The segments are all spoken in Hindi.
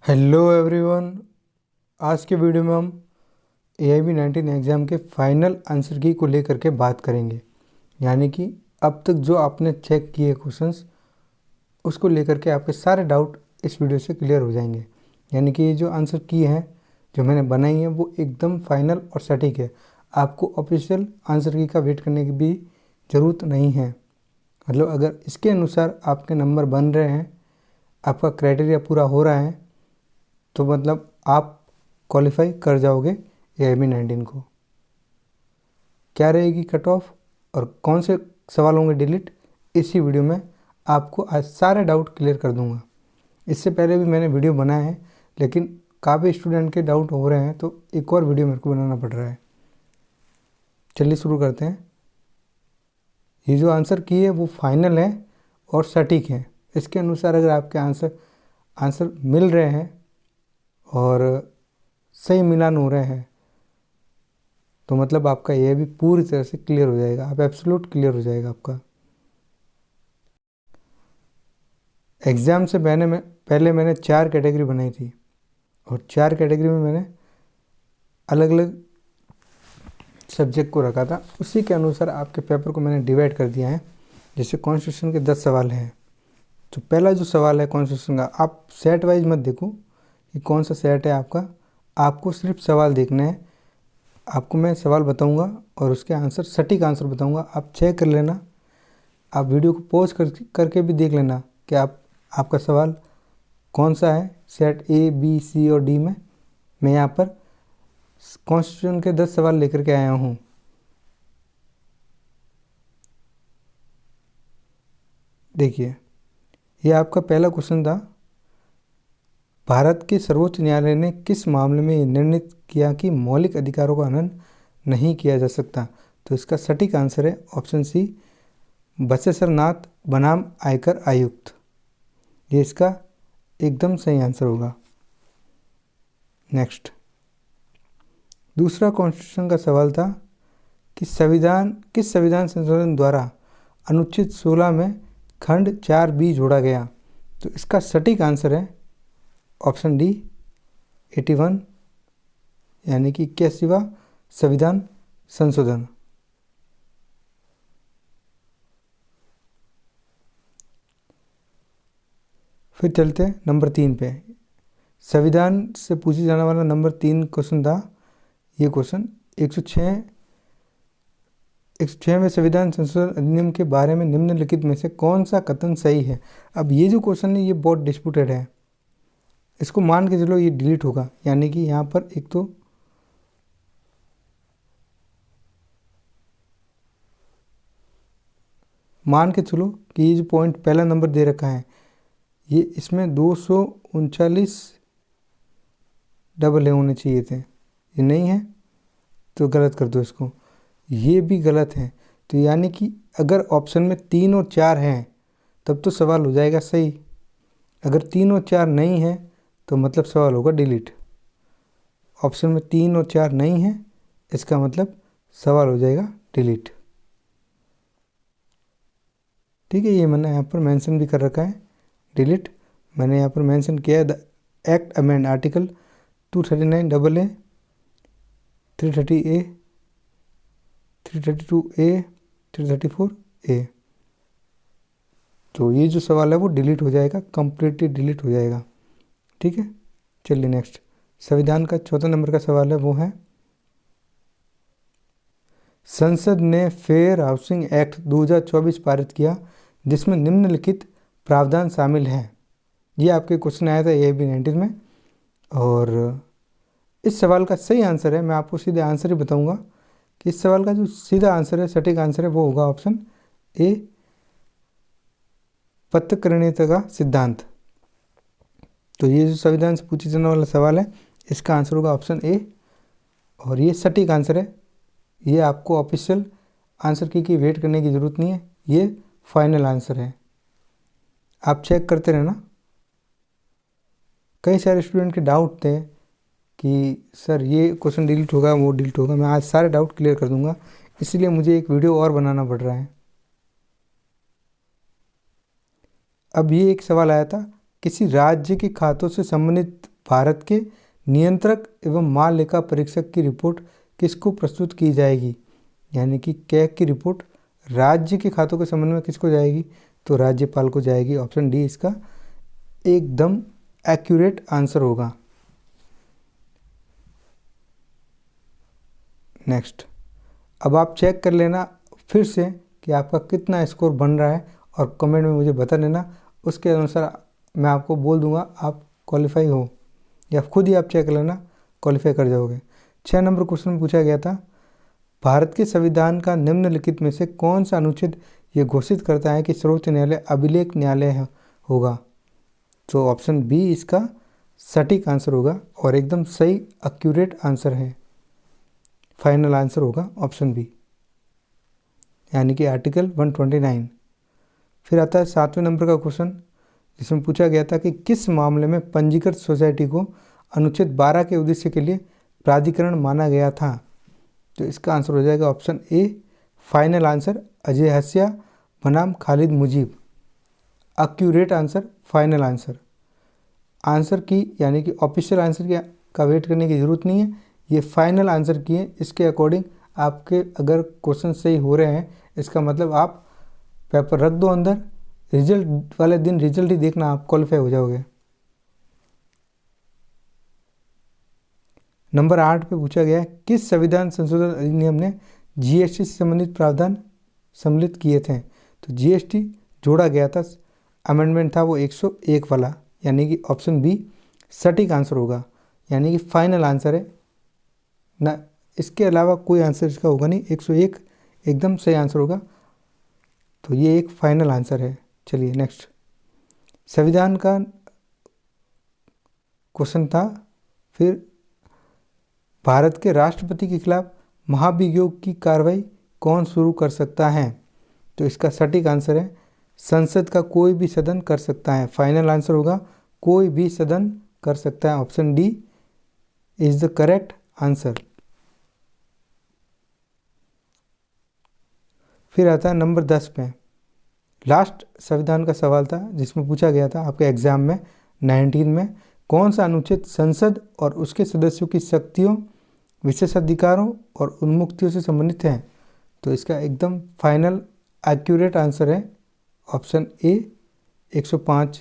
Hello everyone. आज के वीडियो में हम AIB-19 एग्ज़ाम के फाइनल आंसर की को लेकर के बात करेंगे। यानी कि अब तक जो आपने चेक किए क्वेश्चंस उसको लेकर के आपके सारे डाउट इस वीडियो से क्लियर हो जाएंगे। यानी कि ये जो आंसर की हैं जो मैंने बनाई है वो एकदम फाइनल और सटीक है। आपको ऑफिशियल आंसर की का वेट करने की भी ज़रूरत नहीं है। मतलब अगर इसके अनुसार आपके नंबर बन रहे हैं, आपका क्राइटेरिया पूरा हो रहा है, तो मतलब आप क्वालिफाई कर जाओगे AIB-19 को। क्या रहेगी कट ऑफ और कौन से सवाल होंगे डिलीट, इसी वीडियो में आपको आज सारे डाउट क्लियर कर दूंगा। इससे पहले भी मैंने वीडियो बनाया है, लेकिन काफ़ी स्टूडेंट के डाउट हो रहे हैं तो एक और वीडियो मेरे को बनाना पड़ रहा है। चलिए शुरू करते हैं। ये जो आंसर की है वो फाइनल है और सटीक है। इसके अनुसार अगर आपके आंसर मिल रहे हैं और सही मिलान हो रहे हैं तो मतलब आपका ये भी पूरी तरह से क्लियर हो जाएगा। आप एब्सोल्यूट क्लियर हो जाएगा आपका। एग्ज़ाम से पहले मैंने 4 कैटेगरी बनाई थी और 4 कैटेगरी में मैंने अलग अलग सब्जेक्ट को रखा था। उसी के अनुसार आपके पेपर को मैंने डिवाइड कर दिया है। जैसे कॉन्स्टिट्यूशन के 10 सवाल हैं, तो पहला जो सवाल है कॉन्स्टिट्यूशन का, आप सेट वाइज मत देखो कि कौन सा सेट है आपका, आपको सिर्फ सवाल देखना है। आपको मैं सवाल बताऊंगा और उसके आंसर सटीक आंसर बताऊंगा, आप चेक कर लेना। आप वीडियो को पॉज करके भी देख लेना कि आपका सवाल कौन सा है सेट A, B, C और D में। मैं यहाँ पर कॉन्स्टिट्यूशन के 10 सवाल लेकर के आया हूँ। देखिए, ये आपका पहला क्वेश्चन था, भारत के सर्वोच्च न्यायालय ने किस मामले में निर्णित किया कि मौलिक अधिकारों का हनन नहीं किया जा सकता। तो इसका सटीक आंसर है ऑप्शन सी, बचेसरनाथ बनाम आयकर आयुक्त। ये इसका एकदम सही आंसर होगा। नेक्स्ट, दूसरा कॉन्स्टिट्यूशन का सवाल था कि किस संविधान संशोधन द्वारा अनुच्छेद 16 में खंड 4B जोड़ा गया। तो इसका सटीक आंसर है ऑप्शन डी, 81, यानी कि 81वां संविधान संशोधन। फिर चलते हैं नंबर 3 पे। संविधान से पूछे जाने वाला नंबर 3 क्वेश्चन था। ये क्वेश्चन 106वें संविधान संशोधन अधिनियम के बारे में निम्नलिखित में से कौन सा कथन सही है। अब ये जो क्वेश्चन है ये बहुत डिस्प्यूटेड है। इसको मान के चलो ये डिलीट होगा। यानी कि यहाँ पर एक तो मान के चलो कि ये जो पॉइंट पहला नंबर दे रखा है ये इसमें 239 डबल ए होने चाहिए थे, ये नहीं है तो गलत कर दो इसको। ये भी गलत है, तो यानी कि अगर ऑप्शन में 3 और 4 हैं तब तो सवाल हो जाएगा सही। अगर 3 और 4 नहीं है तो मतलब सवाल होगा डिलीट। ऑप्शन में 3 और 4 नहीं है, इसका मतलब सवाल हो जाएगा डिलीट। ठीक है, ये मैंने यहाँ पर मेंशन भी कर रखा है डिलीट। मैंने यहाँ पर मेंशन किया है the act amend article 239 AA, 330A, 332A, 334A। तो ये जो सवाल है वो डिलीट हो जाएगा, कंप्लीटली डिलीट हो जाएगा। ठीक है, चलिए नेक्स्ट। संविधान का 4 नंबर का सवाल है, वो है संसद ने फेयर हाउसिंग एक्ट 2024 पारित किया जिसमें निम्नलिखित प्रावधान शामिल हैं। ये आपके क्वेश्चन आया था AIB-19 में और इस सवाल का सही आंसर है, मैं आपको सीधे आंसर ही बताऊंगा कि इस सवाल का जो सीधा आंसर है, सटीक आंसर है, वो होगा ऑप्शन A, पत्रकारिता का सिद्धांत। तो ये जो संविधान से पूछे जाने वाला सवाल है इसका आंसर होगा ऑप्शन A और ये सटीक आंसर है। ये आपको ऑफिशियल आंसर की वेट करने की ज़रूरत नहीं है, ये फाइनल आंसर है। आप चेक करते रहना। कई सारे स्टूडेंट के डाउट थे कि सर ये क्वेश्चन डिलीट होगा, वो डिलीट होगा। मैं आज सारे डाउट क्लियर कर दूंगा, इसलिए मुझे एक वीडियो और बनाना पड़ रहा है। अब ये एक सवाल आया था, किसी राज्य के खातों से संबंधित भारत के नियंत्रक एवं माल लेखा परीक्षक की रिपोर्ट किसको प्रस्तुत की जाएगी? यानी कि कैग की रिपोर्ट राज्य के खातों के संबंध में किसको जाएगी? तो राज्यपाल को जाएगी। ऑप्शन डी इसका एकदम एक्यूरेट आंसर होगा। नेक्स्ट, अब आप चेक कर लेना फिर से कि आपका कितना स्कोर बन रहा है और कमेंट में मुझे बता देना। उसके अनुसार मैं आपको बोल दूंगा आप क्वालिफाई हो, या खुद ही आप चेक कर लेना क्वालिफाई कर जाओगे। 6 नंबर क्वेश्चन पूछा गया था, भारत के संविधान का निम्नलिखित में से कौन सा अनुच्छेद ये घोषित करता है कि सर्वोच्च न्यायालय अभिलेख न्यायालय होगा? तो ऑप्शन बी इसका सटीक आंसर होगा और एकदम सही एक्यूरेट आंसर है। फाइनल आंसर होगा ऑप्शन बी, यानी कि आर्टिकल 129। फिर आता है 7वें नंबर का क्वेश्चन, जिसमें पूछा गया था कि किस मामले में पंजीकृत सोसाइटी को अनुच्छेद 12 के उद्देश्य के लिए प्राधिकरण माना गया था? तो इसका आंसर हो जाएगा option A. Final answer Ajay Hasiya बनाम Khalid Mujeeb. Accurate answer, final answer. Answer की यानी कि ऑफिशियल आंसर का वेट करने की ज़रूरत नहीं है, ये फाइनल आंसर की है। इसके अकॉर्डिंग आपके अगर क्वेश्चन सही हो रहे हैं, इसका मतलब आप पेपर रख दो अंदर, रिजल्ट वाले दिन रिजल्ट ही देखना, आप क्वालिफाई हो जाओगे। नंबर 8 पे पूछा गया है, किस संविधान संशोधन अधिनियम ने जीएसटी से संबंधित प्रावधान सम्मिलित किए थे? तो जीएसटी जोड़ा गया था, अमेंडमेंट था वो 101 वाला, यानी कि ऑप्शन बी सटीक आंसर होगा, यानी कि फाइनल आंसर है ना। इसके अलावा कोई आंसर इसका होगा नहीं, 101 एकदम सही आंसर होगा। तो ये एक फाइनल आंसर है। चलिए नेक्स्ट, संविधान का क्वेश्चन था, फिर भारत के राष्ट्रपति के खिलाफ महाभियोग की कार्रवाई कौन शुरू कर सकता है? तो इसका सटीक आंसर है संसद का कोई भी सदन कर सकता है। फाइनल आंसर होगा कोई भी सदन कर सकता है। Option D is the correct answer. फिर आता है नंबर 10 पे, लास्ट संविधान का सवाल था, जिसमें पूछा गया था आपके एग्जाम में 19 में, कौन सा अनुच्छेद संसद और उसके सदस्यों की शक्तियों, विशेषाधिकारों और उन्मुक्तियों से संबंधित है? तो इसका एकदम फाइनल एक्यूरेट आंसर है ऑप्शन ए 105,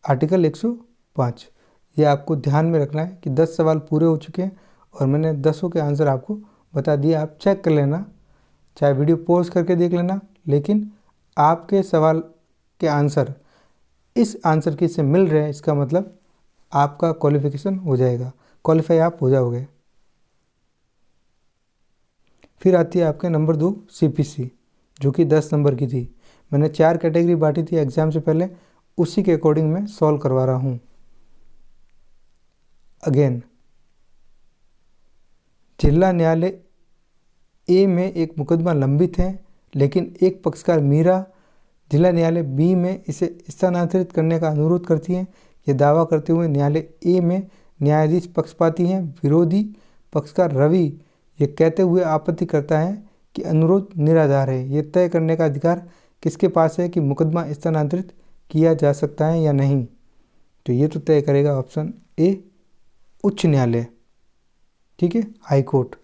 आर्टिकल 105। ये आपको ध्यान में रखना है कि 10 सवाल पूरे हो चुके हैं और मैंने 10 के आंसर आपको बता दिए। आप चेक कर लेना, चाहे वीडियो पॉज करके देख लेना, लेकिन आपके सवाल के आंसर इस आंसर की से मिल रहे हैं, इसका मतलब आपका क्वालिफिकेशन हो जाएगा, क्वालिफाई आप हो जाओगे। फिर आती है आपके नंबर 2 सीपीसी, जो कि 10 नंबर की थी। मैंने 4 कैटेगरी बांटी थी एग्जाम से पहले, उसी के अकॉर्डिंग मैं सॉल्व करवा रहा हूँ। अगेन, जिला न्यायालय ए में एक मुकदमा लंबित है, लेकिन एक पक्षकार मीरा जिला न्यायालय बी में इसे स्थानांतरित करने का अनुरोध करती है। यह दावा करते हुए न्यायालय ए में न्यायाधीश पक्षपाती हैं। विरोधी पक्षकार रवि ये कहते हुए आपत्ति करता है कि अनुरोध निराधार है। ये तय करने का अधिकार किसके पास है कि मुकदमा स्थानांतरित किया जा सकता है या नहीं? तो ये तो तय करेगा ऑप्शन ए उच्च न्यायालय, ठीक है, हाई कोर्ट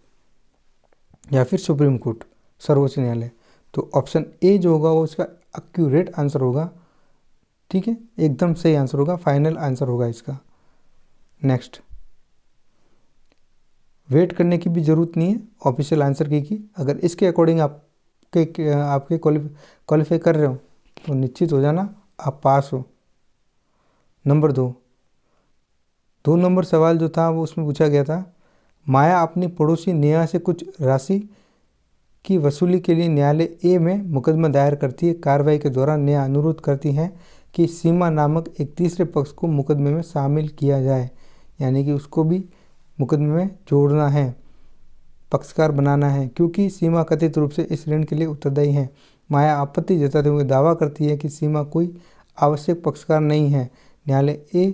या फिर सुप्रीम कोर्ट, सर्वोच्च न्यायालय। तो ऑप्शन ए जो होगा वो इसका एक्यूरेट आंसर होगा, ठीक है, एकदम सही आंसर होगा, फाइनल आंसर होगा इसका। नेक्स्ट, वेट करने की भी ज़रूरत नहीं है ऑफिशियल आंसर की। अगर इसके अकॉर्डिंग आपके क्वालिफाई कर रहे हो तो निश्चित हो जाना आप पास हो। नंबर 2 नंबर सवाल जो था वो उसमें पूछा गया था, माया अपनी पड़ोसी नेहा से कुछ राशि की वसूली के लिए न्यायालय ए में मुकदमा दायर करती है। कार्रवाई के दौरान नेहा अनुरोध करती है कि सीमा नामक एक तीसरे पक्ष को मुकदमे में शामिल किया जाए, यानी कि उसको भी मुकदमे में जोड़ना है, पक्षकार बनाना है, क्योंकि सीमा कथित रूप से इस ऋण के लिए उत्तरदायी है। माया आपत्ति जताते हुए दावा करती है कि सीमा कोई आवश्यक पक्षकार नहीं है। न्यायालय ए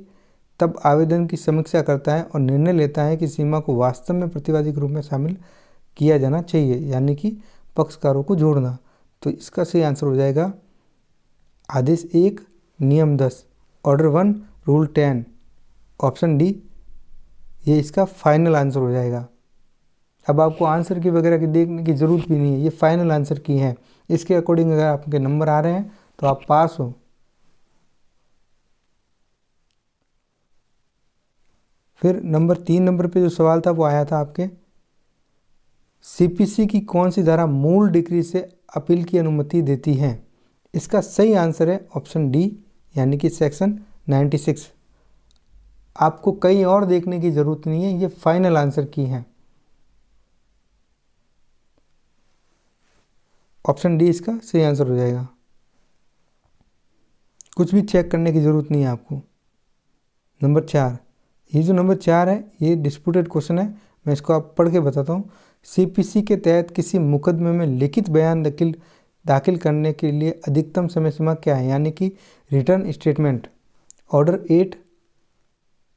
तब आवेदन की समीक्षा करता है और निर्णय लेता है कि सीमा को वास्तव में प्रतिवादी के रूप में शामिल किया जाना चाहिए, यानी कि पक्षकारों को जोड़ना। तो इसका सही आंसर हो जाएगा आदेश 1 नियम 10 ऑर्डर 1 रूल 10, ऑप्शन डी ये इसका फाइनल आंसर हो जाएगा। अब आपको आंसर की वगैरह की देखने की ज़रूरत भी नहीं है, ये फाइनल आंसर की है। इसके अकॉर्डिंग अगर आपके नंबर आ रहे हैं तो आप पास हो। फिर नंबर 3 नंबर पे जो सवाल था वो आया था आपके, सीपीसी की कौन सी धारा मूल डिक्री से अपील की अनुमति देती है? इसका सही आंसर है ऑप्शन डी, यानी कि सेक्शन 96। आपको कहीं और देखने की ज़रूरत नहीं है, ये फाइनल आंसर की है। ऑप्शन डी इसका सही आंसर हो जाएगा, कुछ भी चेक करने की ज़रूरत नहीं है आपको। नंबर 4, ये जो नंबर 4 है ये डिस्प्यूटेड क्वेश्चन है, मैं इसको आप पढ़ के बताता हूँ। सीपीसी के तहत किसी मुकदमे में लिखित बयान दाखिल करने के लिए अधिकतम समय सीमा क्या है? यानी कि रिटर्न स्टेटमेंट ऑर्डर 8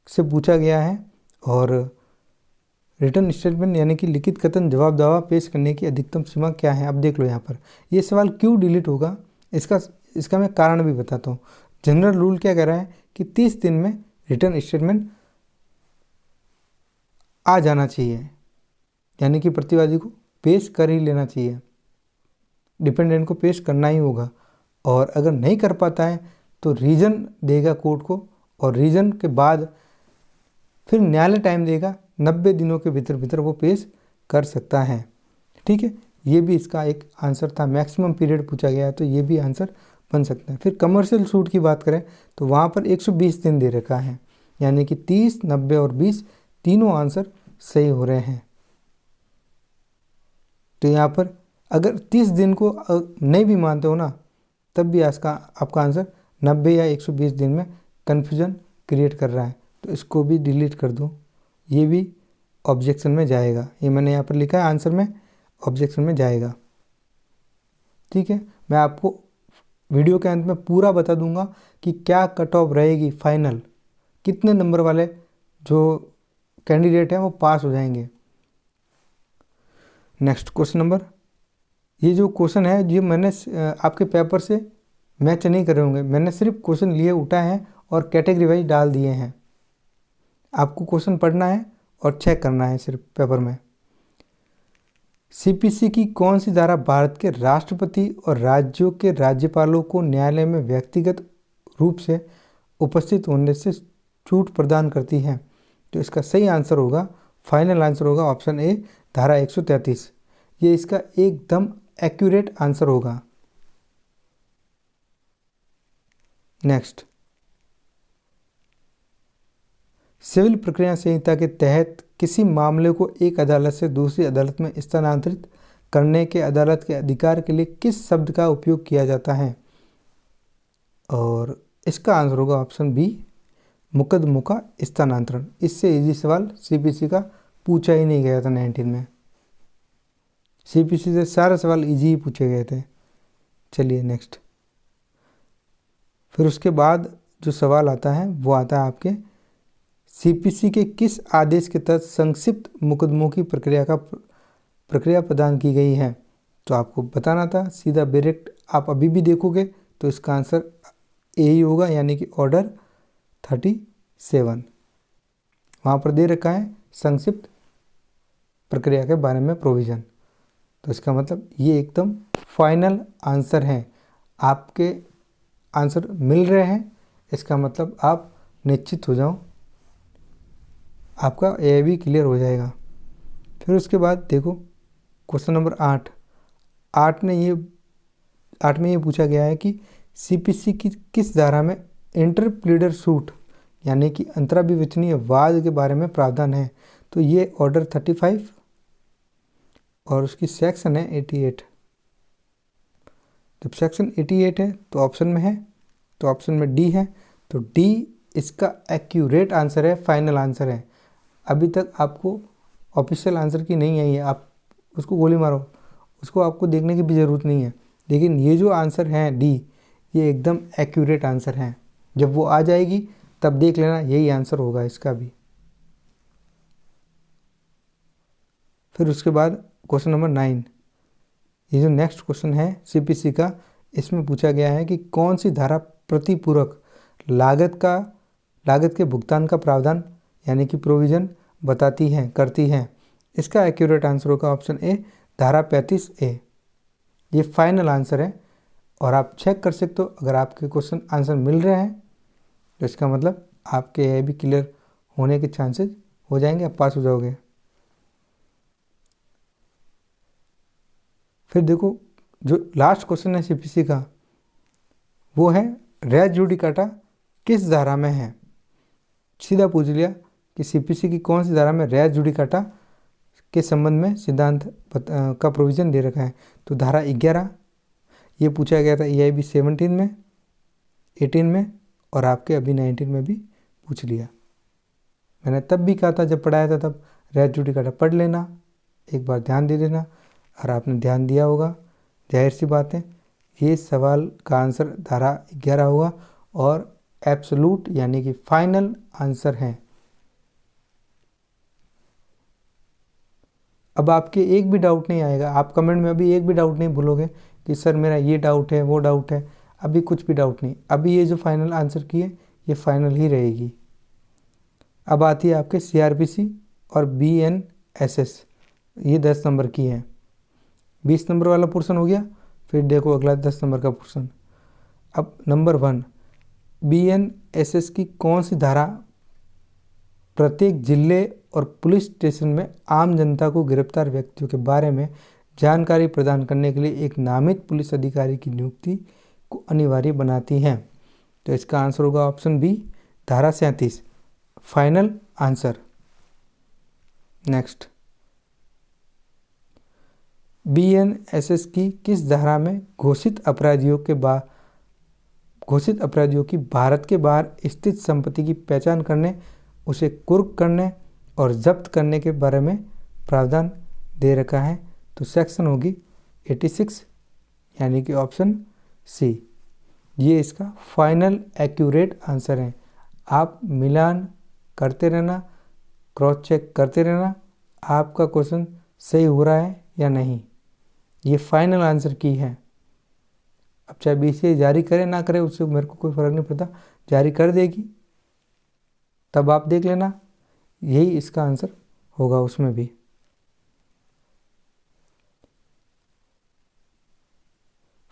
से पूछा गया है। और रिटर्न स्टेटमेंट यानी कि लिखित कथन जवाब दावा पेश करने की अधिकतम सीमा क्या है? अब देख लो यहाँ पर ये सवाल क्यों डिलीट होगा, इसका मैं कारण भी बताता हूँ। जनरल रूल क्या कह रहा है कि 30 दिन में रिटर्न स्टेटमेंट आ जाना चाहिए, यानी कि प्रतिवादी को पेश कर ही लेना चाहिए, डिपेंडेंट को पेश करना ही होगा। और अगर नहीं कर पाता है तो रीज़न देगा कोर्ट को, और रीज़न के बाद फिर न्यायालय टाइम देगा, 90 दिनों के भीतर वो पेश कर सकता है। ठीक है, ये भी इसका एक आंसर था। मैक्सिमम पीरियड पूछा गया है तो ये भी आंसर बन सकता है। फिर कमर्शियल सूट की बात करें तो वहाँ पर 120 दिन दे रखा है, यानी कि 30, 90 और 20 तीनों आंसर सही हो रहे हैं। तो यहाँ पर अगर 30 दिन को नहीं भी मानते हो ना, तब भी आपका आंसर 90 या 120 दिन में कन्फ्यूजन क्रिएट कर रहा है, तो इसको भी डिलीट कर दो, ये भी ऑब्जेक्शन में जाएगा। ये मैंने यहाँ पर लिखा है आंसर में, ऑब्जेक्शन में जाएगा। ठीक है, मैं आपको वीडियो के अंत में पूरा बता दूंगा कि क्या कट ऑफ रहेगी फाइनल, कितने नंबर वाले जो कैंडिडेट हैं वो पास हो जाएंगे। नेक्स्ट क्वेश्चन नंबर, ये जो क्वेश्चन है ये मैंने आपके पेपर से मैच नहीं करे होंगे, मैंने सिर्फ क्वेश्चन लिए उठा है और कैटेगरी वाइज डाल दिए हैं। आपको क्वेश्चन पढ़ना है और चेक करना है सिर्फ पेपर में। सीपीसी की कौन सी धारा भारत के राष्ट्रपति और राज्यों के राज्यपालों को न्यायालय में व्यक्तिगत रूप से उपस्थित होने से छूट प्रदान करती है? तो इसका सही आंसर होगा, फाइनल आंसर होगा ऑप्शन ए, धारा 133। ये इसका एकदम एक्यूरेट आंसर होगा। नेक्स्ट, सिविल प्रक्रिया संहिता के तहत किसी मामले को एक अदालत से दूसरी अदालत में स्थानांतरित करने के अदालत के अधिकार के लिए किस शब्द का उपयोग किया जाता है? और इसका आंसर होगा ऑप्शन बी, मुकदमों का स्थानांतरण। इससे इजी सवाल सीपीसी का पूछा ही नहीं गया था 19 में। सीपीसी से सारे सवाल इजी ही पूछे गए थे। चलिए नेक्स्ट, फिर उसके बाद जो सवाल आता है वो आता है आपके, सीपीसी के किस आदेश के तहत संक्षिप्त मुकदमों की प्रक्रिया प्रदान की गई है? तो आपको बताना था सीधा डायरेक्ट, आप अभी भी देखोगे तो इसका आंसर ए ही होगा, यानी कि ऑर्डर 37। वहाँ पर दे रखा है संक्षिप्त प्रक्रिया के बारे में प्रोविज़न, तो इसका मतलब ये एकदम फाइनल आंसर है। आपके आंसर मिल रहे हैं, इसका मतलब आप निश्चित हो जाओ, आपका ए भी क्लियर हो जाएगा। फिर उसके बाद देखो क्वेश्चन नंबर 8 में ये पूछा गया है कि सीपीसी की किस धारा में इंटरप्लीडर सूट यानी कि अंतराविवेचनीय वाद के बारे में प्रावधान है? तो ये ऑर्डर 35 और उसकी सेक्शन है 88। जब सेक्शन 88 है तो ऑप्शन में है, तो ऑप्शन में डी है, तो डी इसका एक्यूरेट आंसर है, फाइनल आंसर है। अभी तक आपको ऑफिशियल आंसर की नहीं आई है, आप उसको गोली मारो, उसको आपको देखने की भी ज़रूरत नहीं है, लेकिन ये जो आंसर है डी, ये एकदम एक्यूरेट आंसर है। जब वो आ जाएगी तब देख लेना, यही आंसर होगा इसका भी। फिर उसके बाद क्वेश्चन नंबर 9, ये जो नेक्स्ट क्वेश्चन है सीपीसी का, इसमें पूछा गया है कि कौन सी धारा प्रतिपूरक लागत के भुगतान का प्रावधान यानी कि प्रोविज़न बताती हैं, करती हैं। इसका एक्यूरेट आंसर होगा ऑप्शन ए, धारा 35A। ये फाइनल आंसर है और आप चेक कर सकते हो। अगर आपके क्वेश्चन आंसर मिल रहे हैं तो इसका मतलब आपके ये भी क्लियर होने के चांसेस हो जाएंगे, आप पास हो जाओगे। फिर देखो जो लास्ट क्वेश्चन है सीपीसी का, वो है रेज जुडिकाटा किस धारा में है। सीधा पूछ लिया कि सीपीसी की कौन सी धारा में रेज जुडिकाटा के संबंध में सिद्धांत का प्रोविज़न दे रखा है। तो धारा 11, ये पूछा गया था EIB 17 में, 18 में और आपके अभी 19 में भी पूछ लिया। मैंने तब भी कहा था जब पढ़ाया था, तब रेज जुडिकाटा पढ़ लेना, एक बार ध्यान दे देना, और आपने ध्यान दिया होगा। जाहिर सी बात है ये सवाल का आंसर धारा 11 होगा और एब्सोल्यूट यानी कि फाइनल आंसर है। अब आपके एक भी डाउट नहीं आएगा, आप कमेंट में अभी एक भी डाउट नहीं भूलोगे कि सर मेरा ये डाउट है, वो डाउट है। अभी कुछ भी डाउट नहीं, अभी ये जो फाइनल आंसर की है ये फाइनल ही रहेगी। अब आती है आपके CRPC और BNSS, ये 10 नंबर की है। 20 नंबर वाला पोर्शन हो गया, फिर देखो अगला 10 नंबर का पोर्शन। अब नंबर 1, BNSS की कौन सी धारा प्रत्येक जिले और पुलिस स्टेशन में आम जनता को गिरफ्तार व्यक्तियों के बारे में जानकारी प्रदान करने के लिए एक नामित पुलिस अधिकारी की नियुक्ति को अनिवार्य बनाती हैं। तो इसका आंसर होगा ऑप्शन बी, धारा 37, फाइनल आंसर। नेक्स्ट, BNSS की किस धारा में घोषित अपराधियों की भारत के बाहर स्थित संपत्ति की पहचान करने, उसे कुर्क करने और जब्त करने के बारे में प्रावधान दे रखा है। तो सेक्शन होगी 86 यानी कि ऑप्शन सी, ये इसका फाइनल एक्यूरेट आंसर है। आप मिलान करते रहना, क्रॉस चेक करते रहना आपका क्वेश्चन सही हो रहा है या नहीं। ये फाइनल आंसर की है। अब चाहे BCI जारी करे ना करे उससे मेरे को कोई फ़र्क नहीं पड़ता, जारी कर देगी तब आप देख लेना, यही इसका आंसर होगा उसमें भी।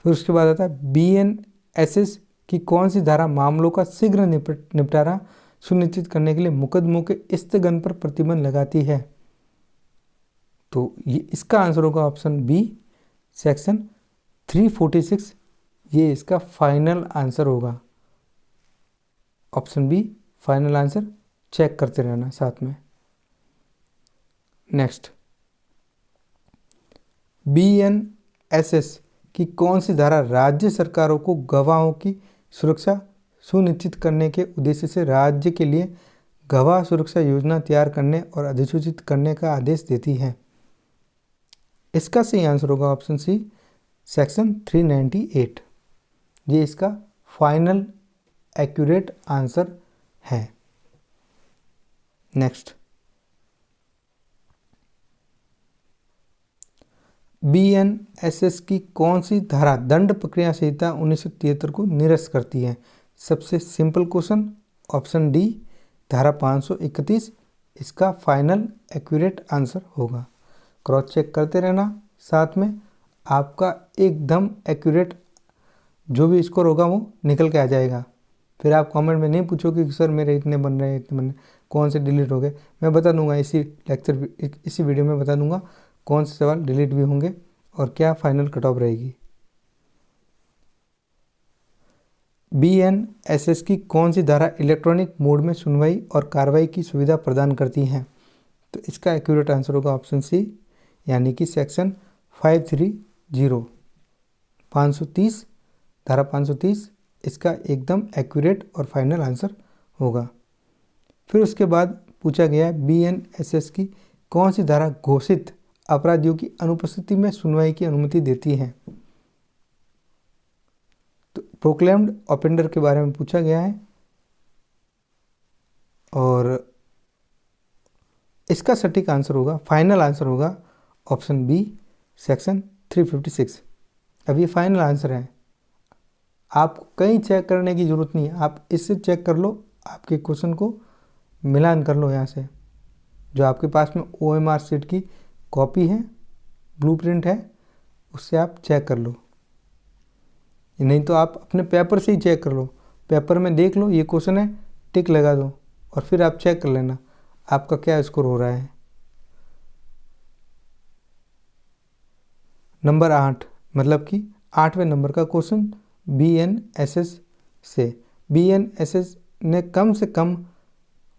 फिर उसके बाद आता है BNSS की कौन सी धारा मामलों का शीघ्र निपटारा सुनिश्चित करने के लिए मुकदमों के स्थगन पर प्रतिबंध लगाती है। तो ये इसका आंसर होगा ऑप्शन बी, सेक्शन 346, ये इसका फाइनल आंसर होगा। Option B final answer, check करते रहना साथ में। नेक्स्ट, BNSS की कौन सी धारा राज्य सरकारों को गवाहों की सुरक्षा सुनिश्चित करने के उद्देश्य से राज्य के लिए गवाह सुरक्षा योजना तैयार करने और अधिसूचित करने का आदेश देती है। इसका सही आंसर होगा ऑप्शन सी, सेक्शन 398, ये इसका फाइनल एक्यूरेट आंसर है। नेक्स्ट, BNSS की कौन सी धारा दंड प्रक्रिया संहिता 1973 को निरस्त करती है। सबसे सिंपल क्वेश्चन, ऑप्शन डी, धारा 531 इसका फाइनल एक्यूरेट आंसर होगा। क्रॉस चेक करते रहना साथ में, आपका एकदम एक्यूरेट जो भी स्कोर होगा वो निकल के आ जाएगा। फिर आप कमेंट में नहीं पूछोगे कि सर मेरे इतने बन रहे हैं, इतने बन रहे हैं, कौन से डिलीट हो गए। मैं बता दूंगा इसी वीडियो में बता दूंगा कौन से सवाल डिलीट भी होंगे और क्या फाइनल कट ऑफ रहेगी। BNSS की कौन सी धारा इलेक्ट्रॉनिक मोड में सुनवाई और कार्रवाई की सुविधा प्रदान करती हैं। तो इसका एक्यूरेट आंसर होगा ऑप्शन सी, यानी कि सेक्शन 530, 530, धारा 530 इसका एकदम एक्यूरेट और फाइनल आंसर होगा। फिर उसके बाद पूछा गया BNSS की कौन सी धारा घोषित अपराधियों की अनुपस्थिति में सुनवाई की अनुमति देती है। तो प्रोक्लेम्ड ऑफेंडर के बारे में पूछा गया है और इसका सटीक आंसर होगा, फाइनल आंसर होगा ऑप्शन बी, सेक्शन 356। अब ये फाइनल आंसर है, आपको कहीं चेक करने की ज़रूरत नहीं है, आप इससे चेक कर लो, आपके क्वेश्चन को मिलान कर लो यहाँ से, जो आपके पास में OMR शीट की कॉपी है, ब्लूप्रिंट है, उससे आप चेक कर लो। नहीं तो आप अपने पेपर से ही चेक कर लो, पेपर में देख लो ये क्वेश्चन है, टिक लगा दो और फिर आप चेक कर लेना आपका क्या स्कोर हो रहा है। नंबर 8 मतलब कि 8वें नंबर का क्वेश्चन BNSS से। BNSS ने कम से कम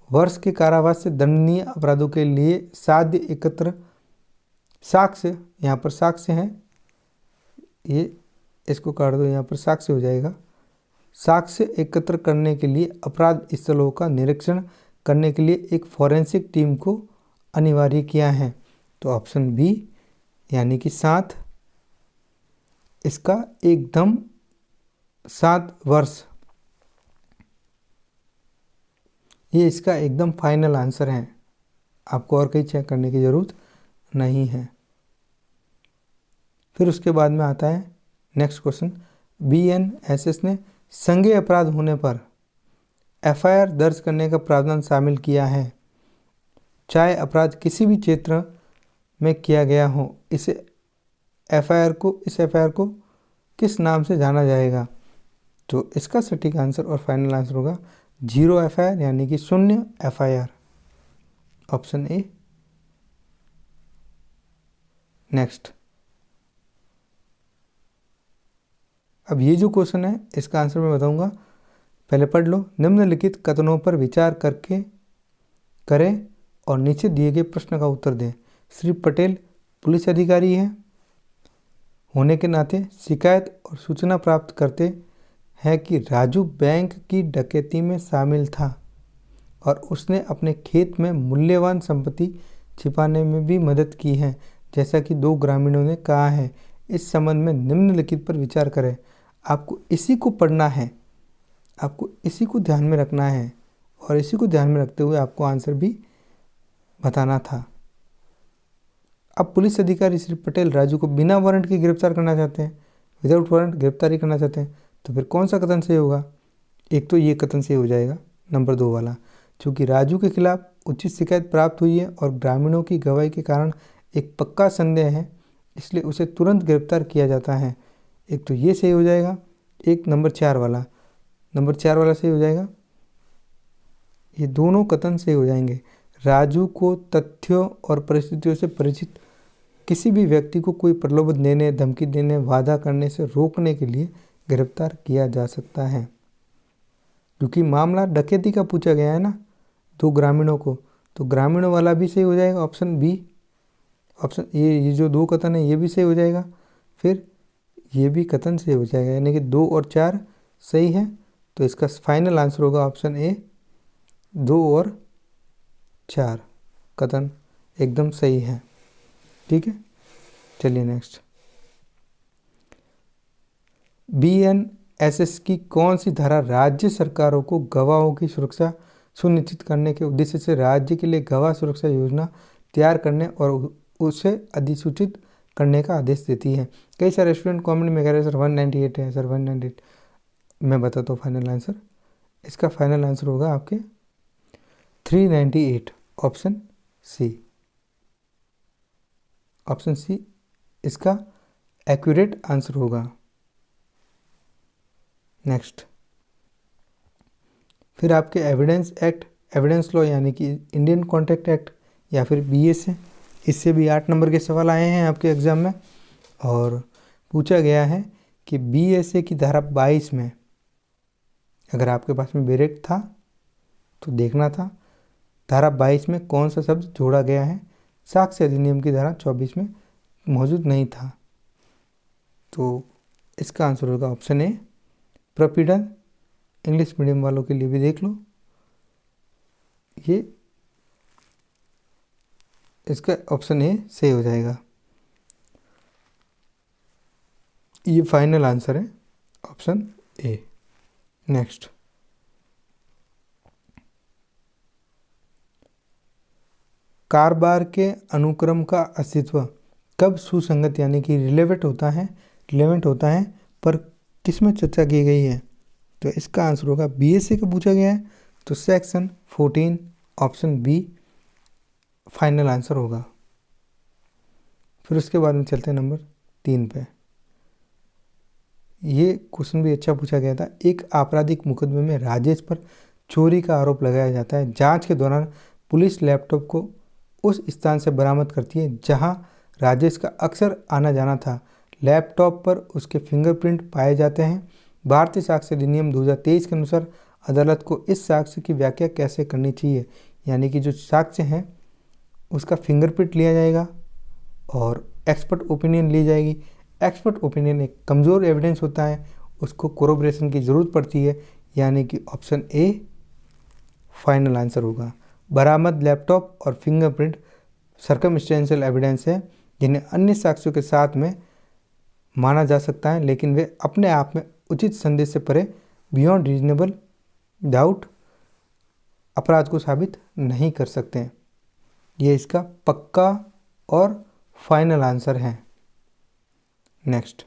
वर्ष के कारावास से दंडनीय अपराधों के लिए साध्य एकत्र साक्ष्य, यहाँ पर साक्ष्य हैं, ये इसको काट दो, यहाँ पर साक्ष्य हो जाएगा। साक्ष्य एकत्र करने के लिए अपराध स्थलों का निरीक्षण करने के लिए एक फॉरेंसिक टीम को अनिवार्य किया है। तो ऑप्शन बी यानी कि 7, इसका एकदम 7 वर्ष, ये इसका एकदम फाइनल आंसर है, आपको और कहीं चेक करने की ज़रूरत नहीं है। फिर उसके बाद में आता है नेक्स्ट क्वेश्चन, BNSS ने संज्ञेय अपराध होने पर FIR दर्ज करने का प्रावधान शामिल किया है, चाहे अपराध किसी भी क्षेत्र में किया गया हो। इस FIR को किस नाम से जाना जाएगा? तो इसका सटीक आंसर और फाइनल आंसर होगा 0 FIR यानी कि 0 FIR, ऑप्शन ए। नेक्स्ट, अब ये जो क्वेश्चन है इसका आंसर मैं बताऊंगा, पहले पढ़ लो। निम्नलिखित कथनों पर विचार करके करें और नीचे दिए गए प्रश्न का उत्तर दें। श्री पटेल पुलिस अधिकारी हैं, होने के नाते शिकायत और सूचना प्राप्त करते हैं कि राजू बैंक की डकैती में शामिल था और उसने अपने खेत में मूल्यवान संपत्ति छिपाने में भी मदद की है, जैसा कि 2 ग्रामीणों ने कहा है। इस संबंध में निम्नलिखित पर विचार करें। आपको इसी को पढ़ना है, आपको इसी को ध्यान में रखना है और इसी को ध्यान में रखते हुए आपको आंसर भी बताना था। अब पुलिस अधिकारी श्री पटेल राजू को बिना वारंट के गिरफ्तार करना चाहते हैं, विदाउट वारंट गिरफ्तारी करना चाहते हैं, तो फिर कौन सा कथन सही होगा? एक तो ये कथन सही हो जाएगा, नंबर 2 वाला, चूँकि राजू के खिलाफ उचित शिकायत प्राप्त हुई है और ग्रामीणों की गवाही के कारण एक पक्का संदेह है, इसलिए उसे तुरंत गिरफ्तार किया जाता है। एक तो ये सही हो जाएगा, एक नंबर 4 वाला सही हो जाएगा। ये दोनों कथन सही हो जाएंगे। राजू को तथ्यों और परिस्थितियों से परिचित किसी भी व्यक्ति को कोई प्रलोभन देने, धमकी देने, वादा करने से रोकने के लिए गिरफ्तार किया जा सकता है। क्योंकि मामला डकैती का पूछा गया है ना 2 ग्रामीणों को, तो ग्रामीणों वाला भी सही हो जाएगा, ऑप्शन बी। ऑप्शन ये जो 2 कथन है ये भी सही हो जाएगा, फिर ये भी कथन सही हो जाएगा, यानी कि 2 और 4 सही है। तो इसका फाइनल आंसर होगा ऑप्शन ए, 2 और 4 कथन एकदम सही है। ठीक है, चलिए नेक्स्ट। BNSS की कौन सी धारा राज्य सरकारों को गवाहों की सुरक्षा सुनिश्चित करने के उद्देश्य से राज्य के लिए गवाह सुरक्षा योजना तैयार करने और उसे अधिसूचित करने का आदेश देती है? कई सारे स्टूडेंट कमेंट में कह रहे हैं सर 198 है, सर 198। मैं बताता हूँ फाइनल आंसर। इसका फाइनल आंसर होगा आपके 398, ऑप्शन सी। ऑप्शन सी इसका एक्यूरेट आंसर होगा। नेक्स्ट, फिर आपके एविडेंस एक्ट, एविडेंस लॉ यानी कि इंडियन कॉन्ट्रैक्ट एक्ट या फिर BSA, इससे भी 8 नंबर के सवाल आए हैं आपके एग्ज़ाम में। और पूछा गया है कि BSA की धारा 22 में, अगर आपके पास में ब्रेक था तो देखना था, धारा 22 में कौन सा शब्द जोड़ा गया है? साक्ष्य अधिनियम की धारा 24 में मौजूद नहीं था। तो इसका आंसर होगा ऑप्शन ए, प्रपीड़न। इंग्लिश मीडियम वालों के लिए भी देख लो, ये इसका ऑप्शन ए सही हो जाएगा। ये फाइनल आंसर है, ऑप्शन ए। नेक्स्ट, कारोबार के अनुक्रम का अस्तित्व कब सुसंगत यानी कि रिलेवेंट होता है पर किस में चर्चा की गई है? तो इसका आंसर होगा BSA का पूछा गया है तो section 14 option B final answer होगा। फिर उसके बाद में चलते हैं नंबर 3 पे। ये क्वेश्चन भी अच्छा पूछा गया था। एक आपराधिक मुकदमे में राजेश पर चोरी का आरोप लगाया जाता है। जांच के दौरान पुलिस लैपटॉप को उस स्थान से बरामद करती है जहां राजेश का अक्सर आना जाना था। लैपटॉप पर उसके फिंगरप्रिंट पाए जाते हैं। भारतीय साक्ष्य अधिनियम 2023 के अनुसार अदालत को इस साक्ष्य की व्याख्या कैसे करनी चाहिए, यानी कि जो साक्ष्य है उसका फिंगरप्रिंट लिया जाएगा और एक्सपर्ट ओपिनियन ली जाएगी। एक्सपर्ट ओपिनियन एक कमज़ोर एविडेंस होता है, उसको कोरोबरेशन की ज़रूरत पड़ती है, यानी कि ऑप्शन ए फाइनल आंसर होगा। बरामद लैपटॉप और फिंगरप्रिंट सर्कमस्टेंशियल एविडेंस है जिन्हें अन्य साक्ष्यों के साथ में माना जा सकता है, लेकिन वे अपने आप में उचित संदेश से परे बियॉन्ड रीजनेबल डाउट अपराध को साबित नहीं कर सकते हैं। ये इसका पक्का और फाइनल आंसर है। नेक्स्ट,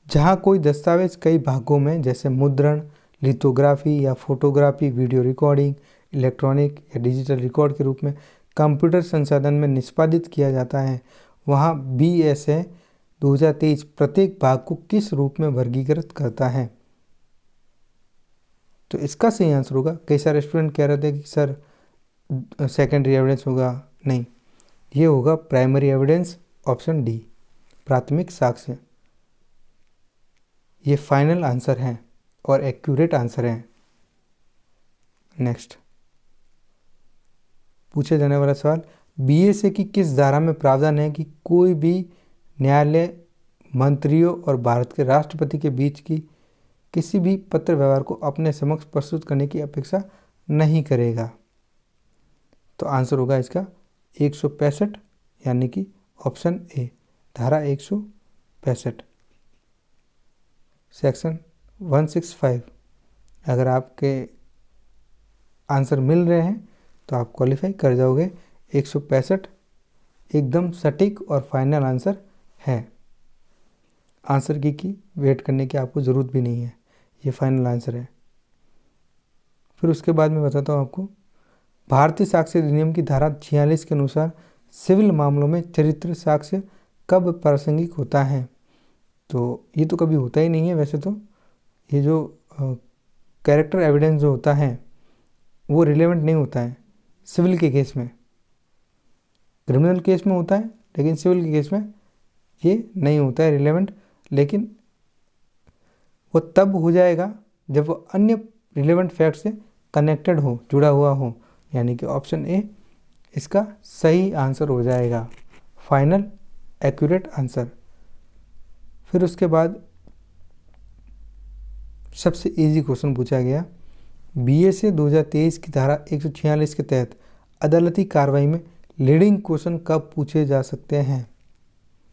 जहां कोई दस्तावेज कई भागों में जैसे मुद्रण, लिथोग्राफी या फोटोग्राफी, वीडियो रिकॉर्डिंग, इलेक्ट्रॉनिक या डिजिटल रिकॉर्ड के रूप में कंप्यूटर संसाधन में निष्पादित किया जाता है, वहां BSA 2023 प्रत्येक भाग को किस रूप में वर्गीकृत करता है? तो इसका सही आंसर होगा, कई सारे स्टूडेंट कह रहे थे कि सर सेकेंडरी एविडेंस होगा, नहीं, ये होगा प्राइमरी एविडेंस, ऑप्शन डी प्राथमिक साक्ष्य। ये फाइनल आंसर है और एक्यूरेट आंसर है। नेक्स्ट, पूछे जाने वाला सवाल, BSA की किस धारा में प्रावधान है कि कोई भी न्यायालय मंत्रियों और भारत के राष्ट्रपति के बीच की किसी भी पत्र व्यवहार को अपने समक्ष प्रस्तुत करने की अपेक्षा नहीं करेगा? तो आंसर होगा इसका 165, यानी कि ऑप्शन ए धारा 165 सेक्शन 165। अगर आपके आंसर मिल रहे हैं तो आप क्वालिफाई कर जाओगे। 165 एकदम सटीक और फाइनल आंसर है। आंसर की वेट करने की आपको ज़रूरत भी नहीं है, ये फाइनल आंसर है। फिर उसके बाद मैं बताता हूँ आपको, भारतीय साक्ष्य अधिनियम की धारा 46 के अनुसार सिविल मामलों में चरित्र साक्ष्य कब प्रासंगिक होता है? तो ये तो कभी होता ही नहीं है वैसे तो। ये जो कैरेक्टर एविडेंस जो होता है वो रिलेवेंट नहीं होता है सिविल के केस में। क्रिमिनल केस में होता है लेकिन सिविल के केस में ये नहीं होता है रिलेवेंट, लेकिन वो तब हो जाएगा जब वो अन्य रिलेवेंट फैक्ट से कनेक्टेड हो, जुड़ा हुआ हो, यानी कि ऑप्शन ए इसका सही आंसर हो जाएगा, फाइनल एक्यूरेट आंसर। फिर उसके बाद सबसे इजी क्वेश्चन पूछा गया, BSA 2023 की धारा 146 के तहत अदालती कार्रवाई में लीडिंग क्वेश्चन कब पूछे जा सकते हैं?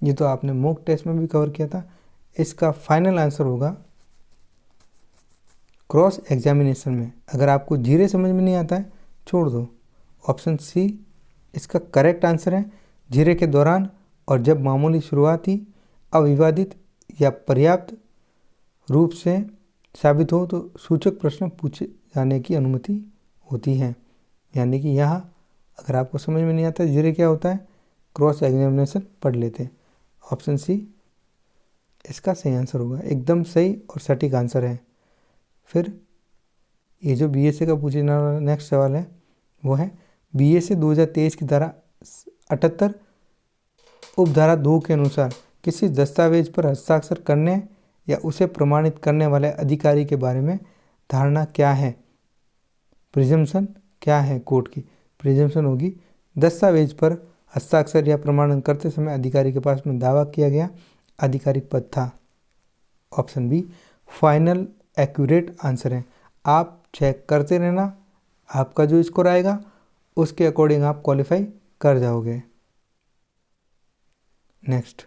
ये तो आपने मॉक टेस्ट में भी कवर किया था। इसका फाइनल आंसर होगा क्रॉस एग्जामिनेशन में। अगर आपको जीरे समझ में नहीं आता है छोड़ दो, ऑप्शन सी इसका करेक्ट आंसर है। जीरे के दौरान और जब मामूली शुरुआती अविवादित या पर्याप्त रूप से साबित हो तो सूचक प्रश्न पूछे जाने की अनुमति होती है, यानी कि यहाँ अगर आपको समझ में नहीं आता जीरे क्या होता है, क्रॉस एग्जामिनेशन पढ़ लेते। ऑप्शन सी इसका सही आंसर होगा, एकदम सही और सटीक आंसर है। फिर ये जो BSA का पूछे जाने वाला नेक्स्ट सवाल है वो है, BSA 2023 की धारा 78 उपधारा 2 के अनुसार किसी दस्तावेज पर हस्ताक्षर करने या उसे प्रमाणित करने वाले अधिकारी के बारे में धारणा क्या है? प्रिजम्पशन क्या है? कोर्ट की प्रिजम्पशन होगी दस्तावेज पर हस्ताक्षर या प्रमाणन करते समय अधिकारी के पास में दावा किया गया आधिकारिक पद था। Option B final accurate answer है। आप चेक करते रहना, आपका जो स्कोर आएगा उसके अकॉर्डिंग आप क्वालिफाई कर जाओगे। नेक्स्ट,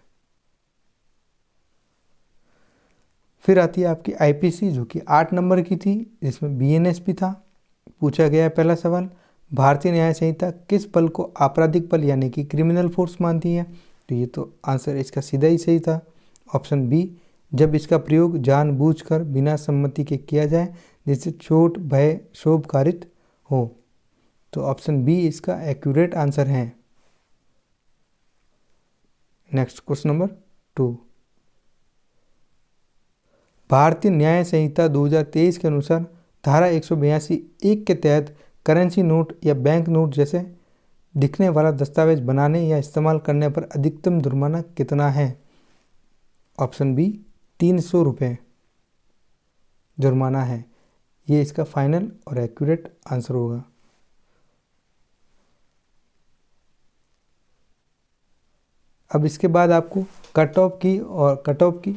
फिर आती है आपकी IPC जो कि 8 नंबर की थी, जिसमें BNS भी था। पूछा गया है पहला सवाल, भारतीय न्याय संहिता किस बल को आपराधिक बल यानी कि क्रिमिनल फोर्स मानती है? तो ये तो आंसर इसका सीधा ही सही था, ऑप्शन बी जब इसका प्रयोग जानबूझकर बिना सम्मति के किया जाए जिससे चोट भय क्षोभ कारित हो। तो ऑप्शन बी इसका एक्यूरेट आंसर है। Next question number 2। भारतीय न्याय संहिता 2023 के अनुसार धारा 182(1) के तहत करेंसी नोट या बैंक नोट जैसे दिखने वाला दस्तावेज बनाने या इस्तेमाल करने पर अधिकतम जुर्माना कितना है? ऑप्शन बी 300 रुपये जुर्माना है। ये इसका फाइनल और एक्यूरेट आंसर होगा। अब इसके बाद आपको कट ऑफ की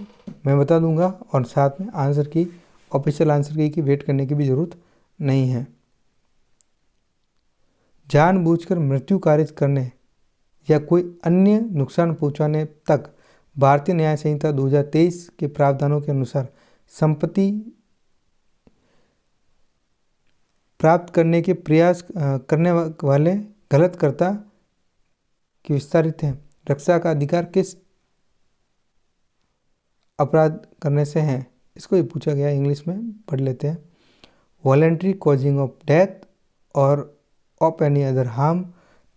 मैं बता दूंगा और साथ में आंसर की ऑफिशियल आंसर की वेट करने की भी ज़रूरत नहीं है। जानबूझकर मृत्यु कारित करने या कोई अन्य नुकसान पहुंचाने तक भारतीय न्याय संहिता 2023 के प्रावधानों के अनुसार संपत्ति प्राप्त करने के प्रयास करने वाले गलतकर्ता की विस्तारित है। रक्षा का अधिकार किस अपराध करने से है? इसको ही पूछा गया, इंग्लिश में पढ़ लेते हैं। वॉलेंट्री कॉजिंग ऑफ डेथ और of any other harm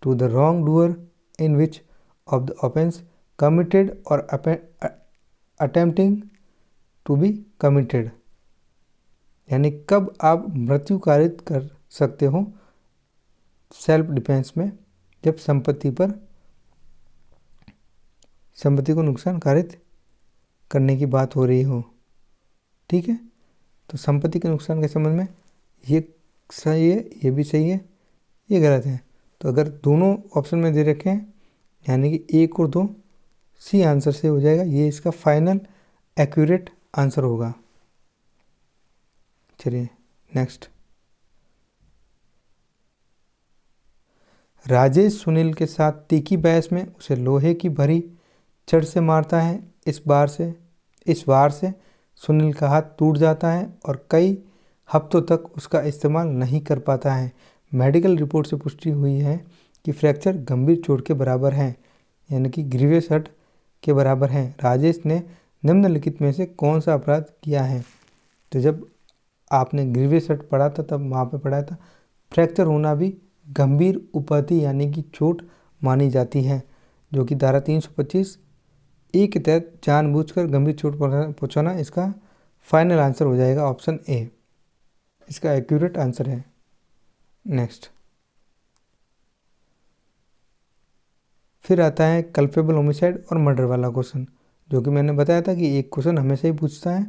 to the wrong doer in which of the offence committed और अटेम्प्टिंग टू बी कमिटेड। यानी कब आप मृत्यु कारित कर सकते हो सेल्फ डिफेंस में? जब संपत्ति को नुकसान कारित करने की बात हो रही हो। ठीक है, तो संपत्ति के नुकसान के संबंध में ये सही है, ये भी सही है, ये गलत है। तो अगर दोनों ऑप्शन में दे रखे हैं यानी कि 1 और 2 सी आंसर से हो जाएगा। ये इसका फाइनल एक्यूरेट आंसर होगा। चलिए नेक्स्ट। राजेश सुनील के साथ तीखी बहस में उसे लोहे की भरी छड़ से मारता है। इस वार से सुनील का हाथ टूट जाता है और कई हफ्तों तक उसका इस्तेमाल नहीं कर पाता है। मेडिकल रिपोर्ट से पुष्टि हुई है कि फ्रैक्चर गंभीर चोट के बराबर है, यानी कि ग्रीवियस हर्ट के बराबर है। राजेश ने निम्नलिखित में से कौन सा अपराध किया है? तो जब आपने ग्रीवियस हर्ट पढ़ा था तब वहाँ पे पढ़ा था फ्रैक्चर होना भी गंभीर उपाधि यानी कि चोट मानी जाती है, जो कि धारा 325(a) के तहत जानबूझकर गंभीर चोट पहुंचाना इसका फाइनल आंसर हो जाएगा। ऑप्शन ए इसका एक्यूरेट आंसर है। नेक्स्ट, फिर आता है कल्पेबल होमिसाइड और मर्डर वाला क्वेश्चन, जो कि मैंने बताया था कि एक क्वेश्चन हमेशा ही पूछता है।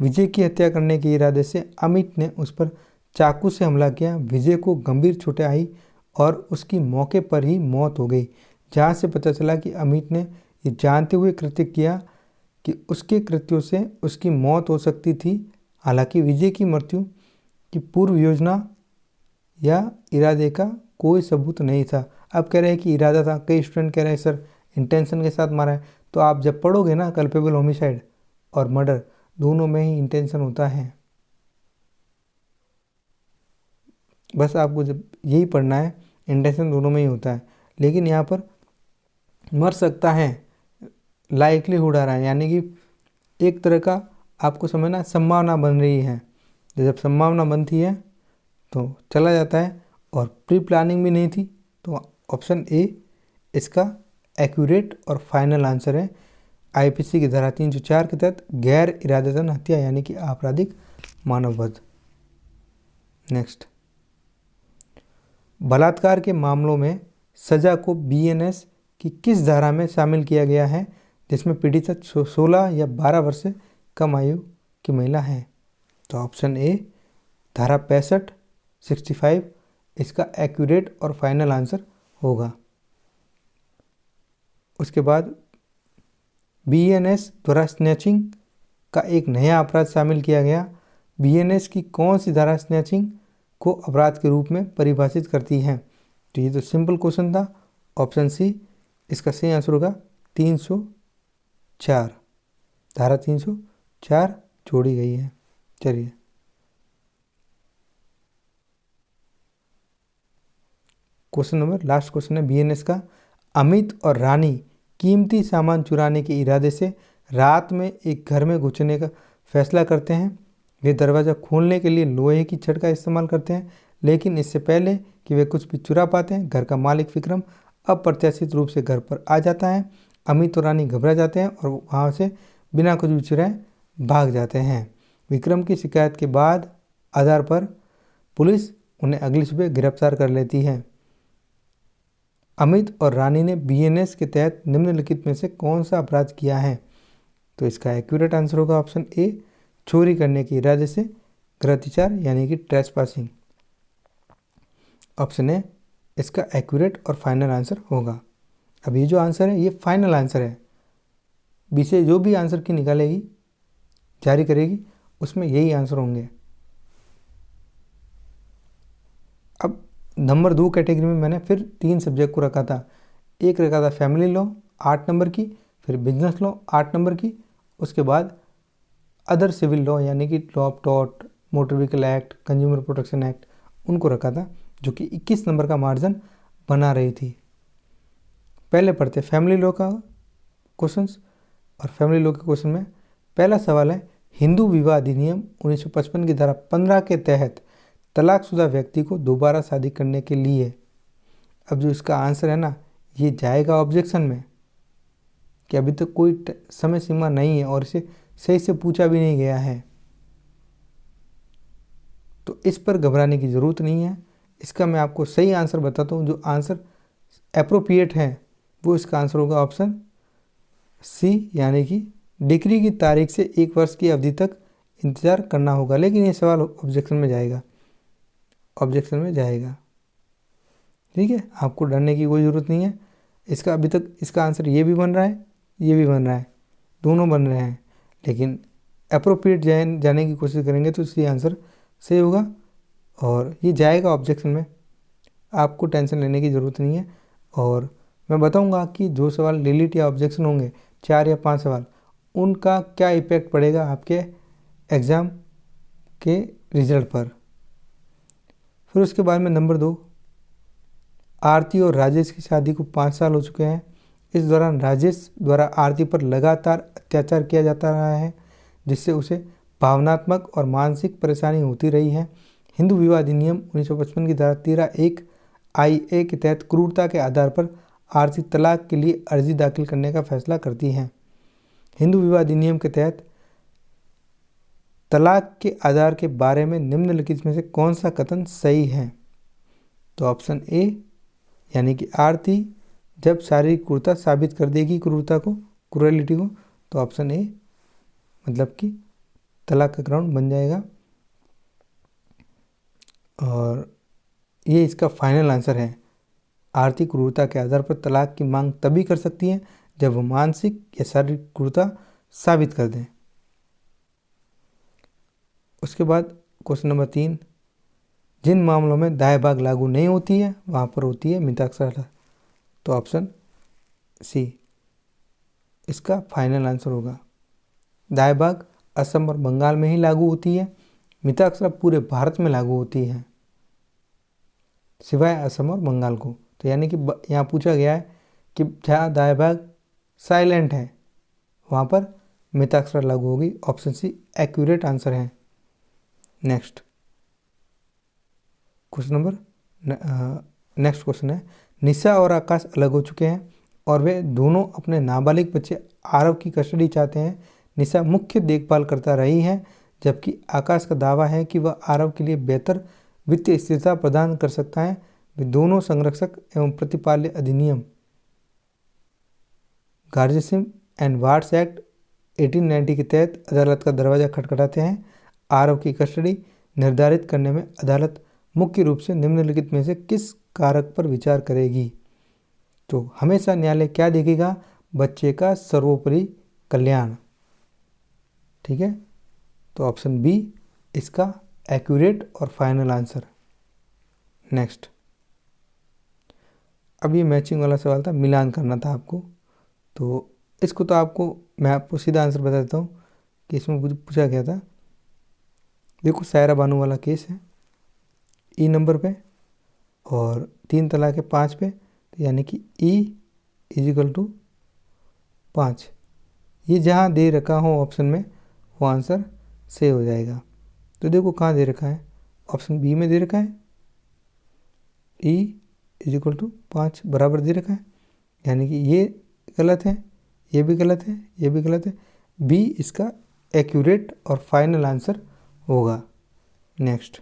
विजय की हत्या करने के इरादे से अमित ने उस पर चाकू से हमला किया। विजय को गंभीर चोटें आई और उसकी मौके पर ही मौत हो गई। जहां से पता चला कि अमित ने ये जानते हुए कृत्य किया कि उसके कृत्यों से उसकी मौत हो सकती थी। हालांकि विजय की मृत्यु की पूर्व योजना या इरादे का कोई सबूत नहीं था। अब कह रहे हैं कि इरादा था, कई स्टूडेंट कह रहे हैं सर इंटेंशन के साथ मारा है। तो आप जब पढ़ोगे ना कल्पेबल होमिसाइड और मर्डर दोनों में ही इंटेंशन होता है। बस आपको जब यही पढ़ना है, इंटेंशन दोनों में ही होता है। लेकिन यहाँ पर मर सकता है लाइकलीहुड आ रहा है, यानी कि एक तरह का आपको समझना संभावना बन रही है। जब संभावना बनती है तो चला जाता है और प्री प्लानिंग भी नहीं थी। तो ऑप्शन ए इसका एक्यूरेट और फाइनल आंसर है। आईपीसी की धारा 304 के तहत गैर इरादतन हत्या यानी कि आपराधिक मानववध। नेक्स्ट, बलात्कार के मामलों में सजा को बीएनएस की किस धारा में शामिल किया गया है जिसमें पीड़िता 16 या 12 वर्ष से कम आयु की महिला है? तो ऑप्शन ए धारा 65 इसका एक्यूरेट और फाइनल आंसर होगा। उसके बाद बीएनएस द्वारा स्नैचिंग का एक नया अपराध शामिल किया गया। बीएनएस की कौन सी धारा स्नैचिंग को अपराध के रूप में परिभाषित करती है? तो ये तो सिंपल क्वेश्चन था। ऑप्शन सी इसका सही आंसर होगा 304। धारा 304 जोड़ी गई है। चलिए क्वेश्चन नंबर लास्ट क्वेश्चन है बीएनएस का। अमित और रानी कीमती सामान चुराने के इरादे से रात में एक घर में घुसने का फैसला करते हैं। वे दरवाज़ा खोलने के लिए लोहे की छड़ का इस्तेमाल करते हैं, लेकिन इससे पहले कि वे कुछ भी चुरा पाते हैं, घर का मालिक विक्रम अप्रत्याशित रूप से घर पर आ जाता है। अमित और रानी घबरा जाते हैं और वहाँ से बिना कुछ भी चुराए भाग जाते हैं। विक्रम की शिकायत के बाद आधार पर पुलिस उन्हें अगली सुबह गिरफ्तार कर लेती है। अमित और रानी ने बीएनएस के तहत निम्नलिखित में से कौन सा अपराध किया है? तो इसका एक्यूरेट आंसर होगा ऑप्शन ए, चोरी करने के इरादे से गृहत्याचार यानी कि ट्रेसपासिंग। ऑप्शन ए इसका एक्यूरेट और फाइनल आंसर होगा। अब ये जो आंसर है ये फाइनल आंसर है। बी से जो भी आंसर की निकालेगी, जारी करेगी, उसमें यही आंसर होंगे। अब नंबर 2 कैटेगरी में मैंने फिर 3 सब्जेक्ट को रखा था। एक रखा था फैमिली लॉ 8 नंबर की, फिर बिजनेस लॉ 8 नंबर की, उसके बाद अदर सिविल लॉ यानी कि law of tort, motor vehicle act, consumer protection act, उनको रखा था, जो कि 21 नंबर का मार्जिन बना रही थी। पहले पढ़ते फैमिली लॉ का क्वेश्चंस। और फैमिली लॉ के क्वेश्चन में पहला सवाल है, हिंदू विवाह अधिनियम 1955 की धारा 15 के तहत तलाकशुदा व्यक्ति को दोबारा शादी करने के लिए, अब जो इसका आंसर है ना, ये जाएगा ऑब्जेक्शन में कि अभी तक कोई समय सीमा नहीं है और इसे सही से पूछा भी नहीं गया है, तो इस पर घबराने की ज़रूरत नहीं है। इसका मैं आपको सही आंसर बताता हूँ। जो आंसर एप्रोप्रिएट है वो इसका आंसर होगा ऑप्शन सी, यानी कि डिक्री की तारीख से 1 वर्ष की अवधि तक इंतज़ार करना होगा। लेकिन ये सवाल ऑब्जेक्शन में जाएगा, ऑब्जेक्शन में जाएगा। ठीक है, आपको डरने की कोई ज़रूरत नहीं है। इसका अभी तक इसका आंसर ये भी बन रहा है, ये भी बन रहा है, दोनों बन रहे हैं, लेकिन अप्रोप्रिएट जाने की कोशिश करेंगे तो इसलिए आंसर सही होगा और ये जाएगा ऑब्जेक्शन में। आपको टेंशन लेने की ज़रूरत नहीं है। और मैं बताऊंगा कि जो सवाल डिलीट या ऑब्जेक्शन होंगे, 4 या 5 सवाल, उनका क्या इफेक्ट पड़ेगा आपके एग्ज़ाम के रिजल्ट पर। फिर उसके बाद में नंबर 2, आरती और राजेश की शादी को 5 साल हो चुके हैं। इस दौरान राजेश द्वारा आरती पर लगातार अत्याचार किया जाता रहा है, जिससे उसे भावनात्मक और मानसिक परेशानी होती रही है। हिंदू विवाह अधिनियम 1955 की धारा 13(1) IA के तहत क्रूरता के आधार पर आरती तलाक के लिए अर्जी दाखिल करने का फैसला करती हैं। हिंदू विवाह अधिनियम के तहत तलाक के आधार के बारे में निम्नलिखित में से कौन सा कथन सही है? तो ऑप्शन ए, यानी कि आरती जब शारीरिक क्रूरता साबित कर देगी, क्रूरता को, क्रूरलिटी को, तो ऑप्शन ए मतलब कि तलाक का ग्राउंड बन जाएगा। और ये इसका फाइनल आंसर है। आरती क्रूरता के आधार पर तलाक की मांग तभी कर सकती है जब वो मानसिक या शारीरिक क्रूरता साबित कर दें। उसके बाद क्वेश्चन नंबर 3, जिन मामलों में दाएं भाग लागू नहीं होती है वहाँ पर होती है मिताक्षरा। तो ऑप्शन सी इसका फाइनल आंसर होगा। दाएं भाग असम और बंगाल में ही लागू होती है, मिताक्षरा पूरे भारत में लागू होती है सिवाय असम और बंगाल को। तो यानी कि यहाँ पूछा गया है कि जहाँ दाएं भाग साइलेंट है वहाँ पर मिताक्षरा लागू होगी। ऑप्शन सी एक्यूरेट आंसर है। नेक्स्ट क्वेश्चन है, निशा और आकाश अलग हो चुके हैं और वे दोनों अपने नाबालिग बच्चे आरव की कस्टडी चाहते हैं। निशा मुख्य देखभाल करता रही है, जबकि आकाश का दावा है कि वह आरव के लिए बेहतर वित्तीय स्थिरता प्रदान कर सकता है। वे दोनों संरक्षक एवं प्रतिपाल्य अधिनियम गार्जियन एंड वार्ड्स एक्ट 1890 के तहत अदालत का दरवाजा खटखटाते हैं। आरव की कस्टडी निर्धारित करने में अदालत मुख्य रूप से निम्नलिखित में से किस कारक पर विचार करेगी? तो हमेशा न्यायालय क्या देखेगा? बच्चे का सर्वोपरि कल्याण। ठीक है, तो ऑप्शन बी इसका एक्यूरेट और फाइनल आंसर। नेक्स्ट, अब ये मैचिंग वाला सवाल था, मिलान करना था आपको। तो इसको तो मैं आपको सीधा आंसर बता देता हूँ कि इसमें पूछा गया था। देखो, सायरा बानू वाला केस है ई नंबर पे और 3 तलाक है 5 पे, तो यानी कि ई = 5। ये जहाँ दे रखा हो ऑप्शन में वो आंसर सही हो जाएगा। तो देखो कहाँ दे रखा है, ऑप्शन बी में दे रखा है E = 5 बराबर दे रखा है, यानी कि ये गलत है, ये भी गलत है, ये भी गलत है। बी इसका एक्यूरेट और फाइनल आंसर होगा। नेक्स्ट,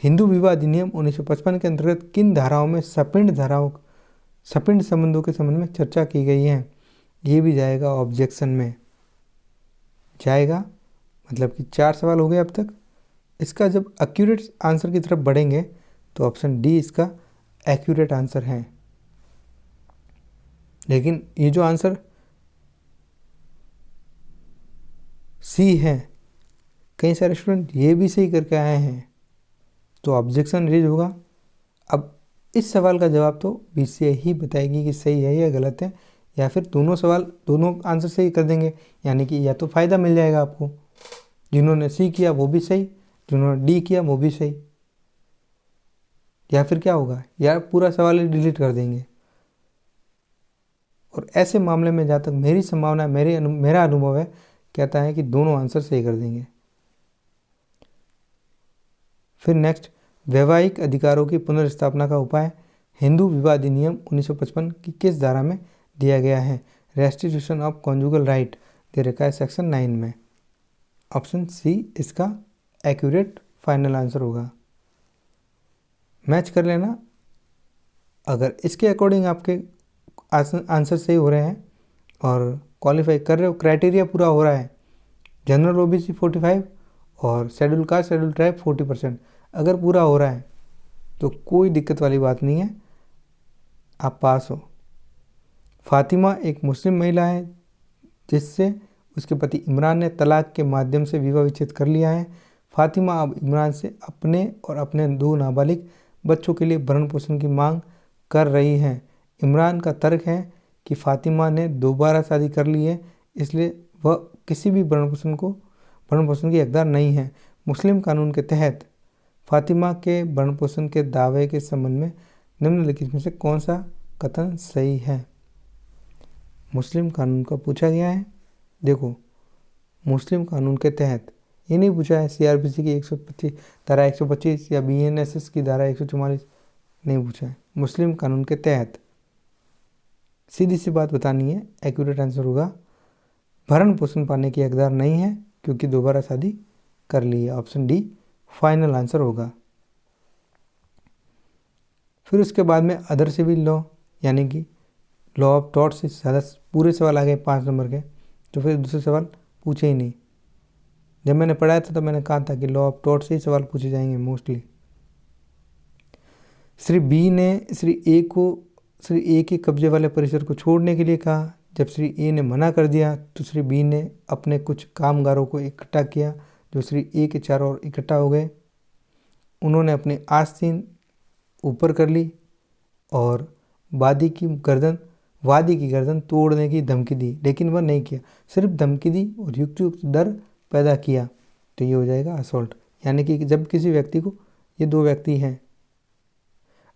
हिंदू विवाह अधिनियम 1955 के अंतर्गत किन धाराओं में सपिंड संबंधों के संबंध में चर्चा की गई है? ये भी जाएगा ऑब्जेक्शन में जाएगा, मतलब कि 4 सवाल हो गए अब तक। इसका जब एक्यूरेट आंसर की तरफ बढ़ेंगे तो ऑप्शन डी इसका एक्यूरेट आंसर है। लेकिन ये जो आंसर सी है, कई सारे स्टूडेंट ये भी सही करके आए हैं, तो ऑब्जेक्शन रेज होगा। अब इस सवाल का जवाब तो बीसीए ही बताएगी कि सही है या गलत है, या फिर दोनों आंसर सही कर देंगे, यानी कि या तो फ़ायदा मिल जाएगा आपको, जिन्होंने सी किया वो भी सही, जिन्होंने डी किया वो भी सही, या फिर क्या होगा, या पूरा सवाल ही डिलीट कर देंगे। और ऐसे मामले में जहाँ तक मेरी संभावना, मेरा अनुभव है, कहता है कि दोनों आंसर सही कर देंगे। फिर नेक्स्ट, वैवाहिक अधिकारों की पुनर्स्थापना का उपाय हिंदू विवाह अधिनियम 1955 की किस धारा में दिया गया है? Restitution of conjugal right they रखा है सेक्शन 9 में। ऑप्शन सी इसका एक्यूरेट फाइनल आंसर होगा। मैच कर लेना, अगर इसके अकॉर्डिंग आपके आंसर सही हो रहे हैं और क्वालिफाई कर रहे हो, क्राइटेरिया पूरा हो रहा है, जनरल ओबीसी 45 और शेड्यूल कास्ट शेड्यूल ट्राइब 40%, अगर पूरा हो रहा है तो कोई दिक्कत वाली बात नहीं है, आप पास हो। फातिमा एक मुस्लिम महिला है जिससे उसके पति इमरान ने तलाक के माध्यम से विवाह विच्छेद कर लिया है। फातिमा अब इमरान से अपने और अपने 2 नाबालिग बच्चों के लिए भरण पोषण की मांग कर रही हैं। इमरान का तर्क है कि फातिमा ने दोबारा शादी कर ली है, इसलिए वह किसी भी भरण पोषण की हकदार नहीं है। मुस्लिम कानून के तहत फातिमा के भरण पोषण के दावे के संबंध में निम्नलिखित में से कौन सा कथन सही है? मुस्लिम कानून का पूछा गया है। देखो, मुस्लिम कानून के तहत ये नहीं पूछा है सीआरपीसी की 125 धारा 125 या बीएनएसएस की धारा 144, नहीं पूछा है। मुस्लिम कानून के तहत सीधी सी बात बतानी है, एक्यूरेट आंसर होगा भरण पोषण पाने की हकदार नहीं है क्योंकि दोबारा शादी कर ली है। ऑप्शन डी फाइनल आंसर होगा। फिर उसके बाद में अदर सिविल लॉ, यानी कि लॉ ऑफ टॉर्ट से ज़्यादा पूरे सवाल आ गए 5 नंबर के, तो फिर दूसरे सवाल पूछे ही नहीं। जब मैंने पढ़ाया था तो मैंने कहा था कि लॉ ऑफ टॉर्ट से ही सवाल पूछे जाएंगे मोस्टली। श्री बी ने श्री ए के कब्जे वाले परिसर को छोड़ने के लिए कहा। जब श्री ए ने मना कर दिया तो श्री बी ने अपने कुछ कामगारों को इकट्ठा किया जो श्री ए के चारों ओर इकट्ठा हो गए। उन्होंने अपनी आस्तीन ऊपर कर ली और वादी की गर्दन तोड़ने की धमकी दी, लेकिन वह नहीं किया, सिर्फ धमकी दी और युक्त डर पैदा किया, तो ये हो जाएगा असॉल्ट। यानी कि जब किसी व्यक्ति को, ये 2 व्यक्ति हैं,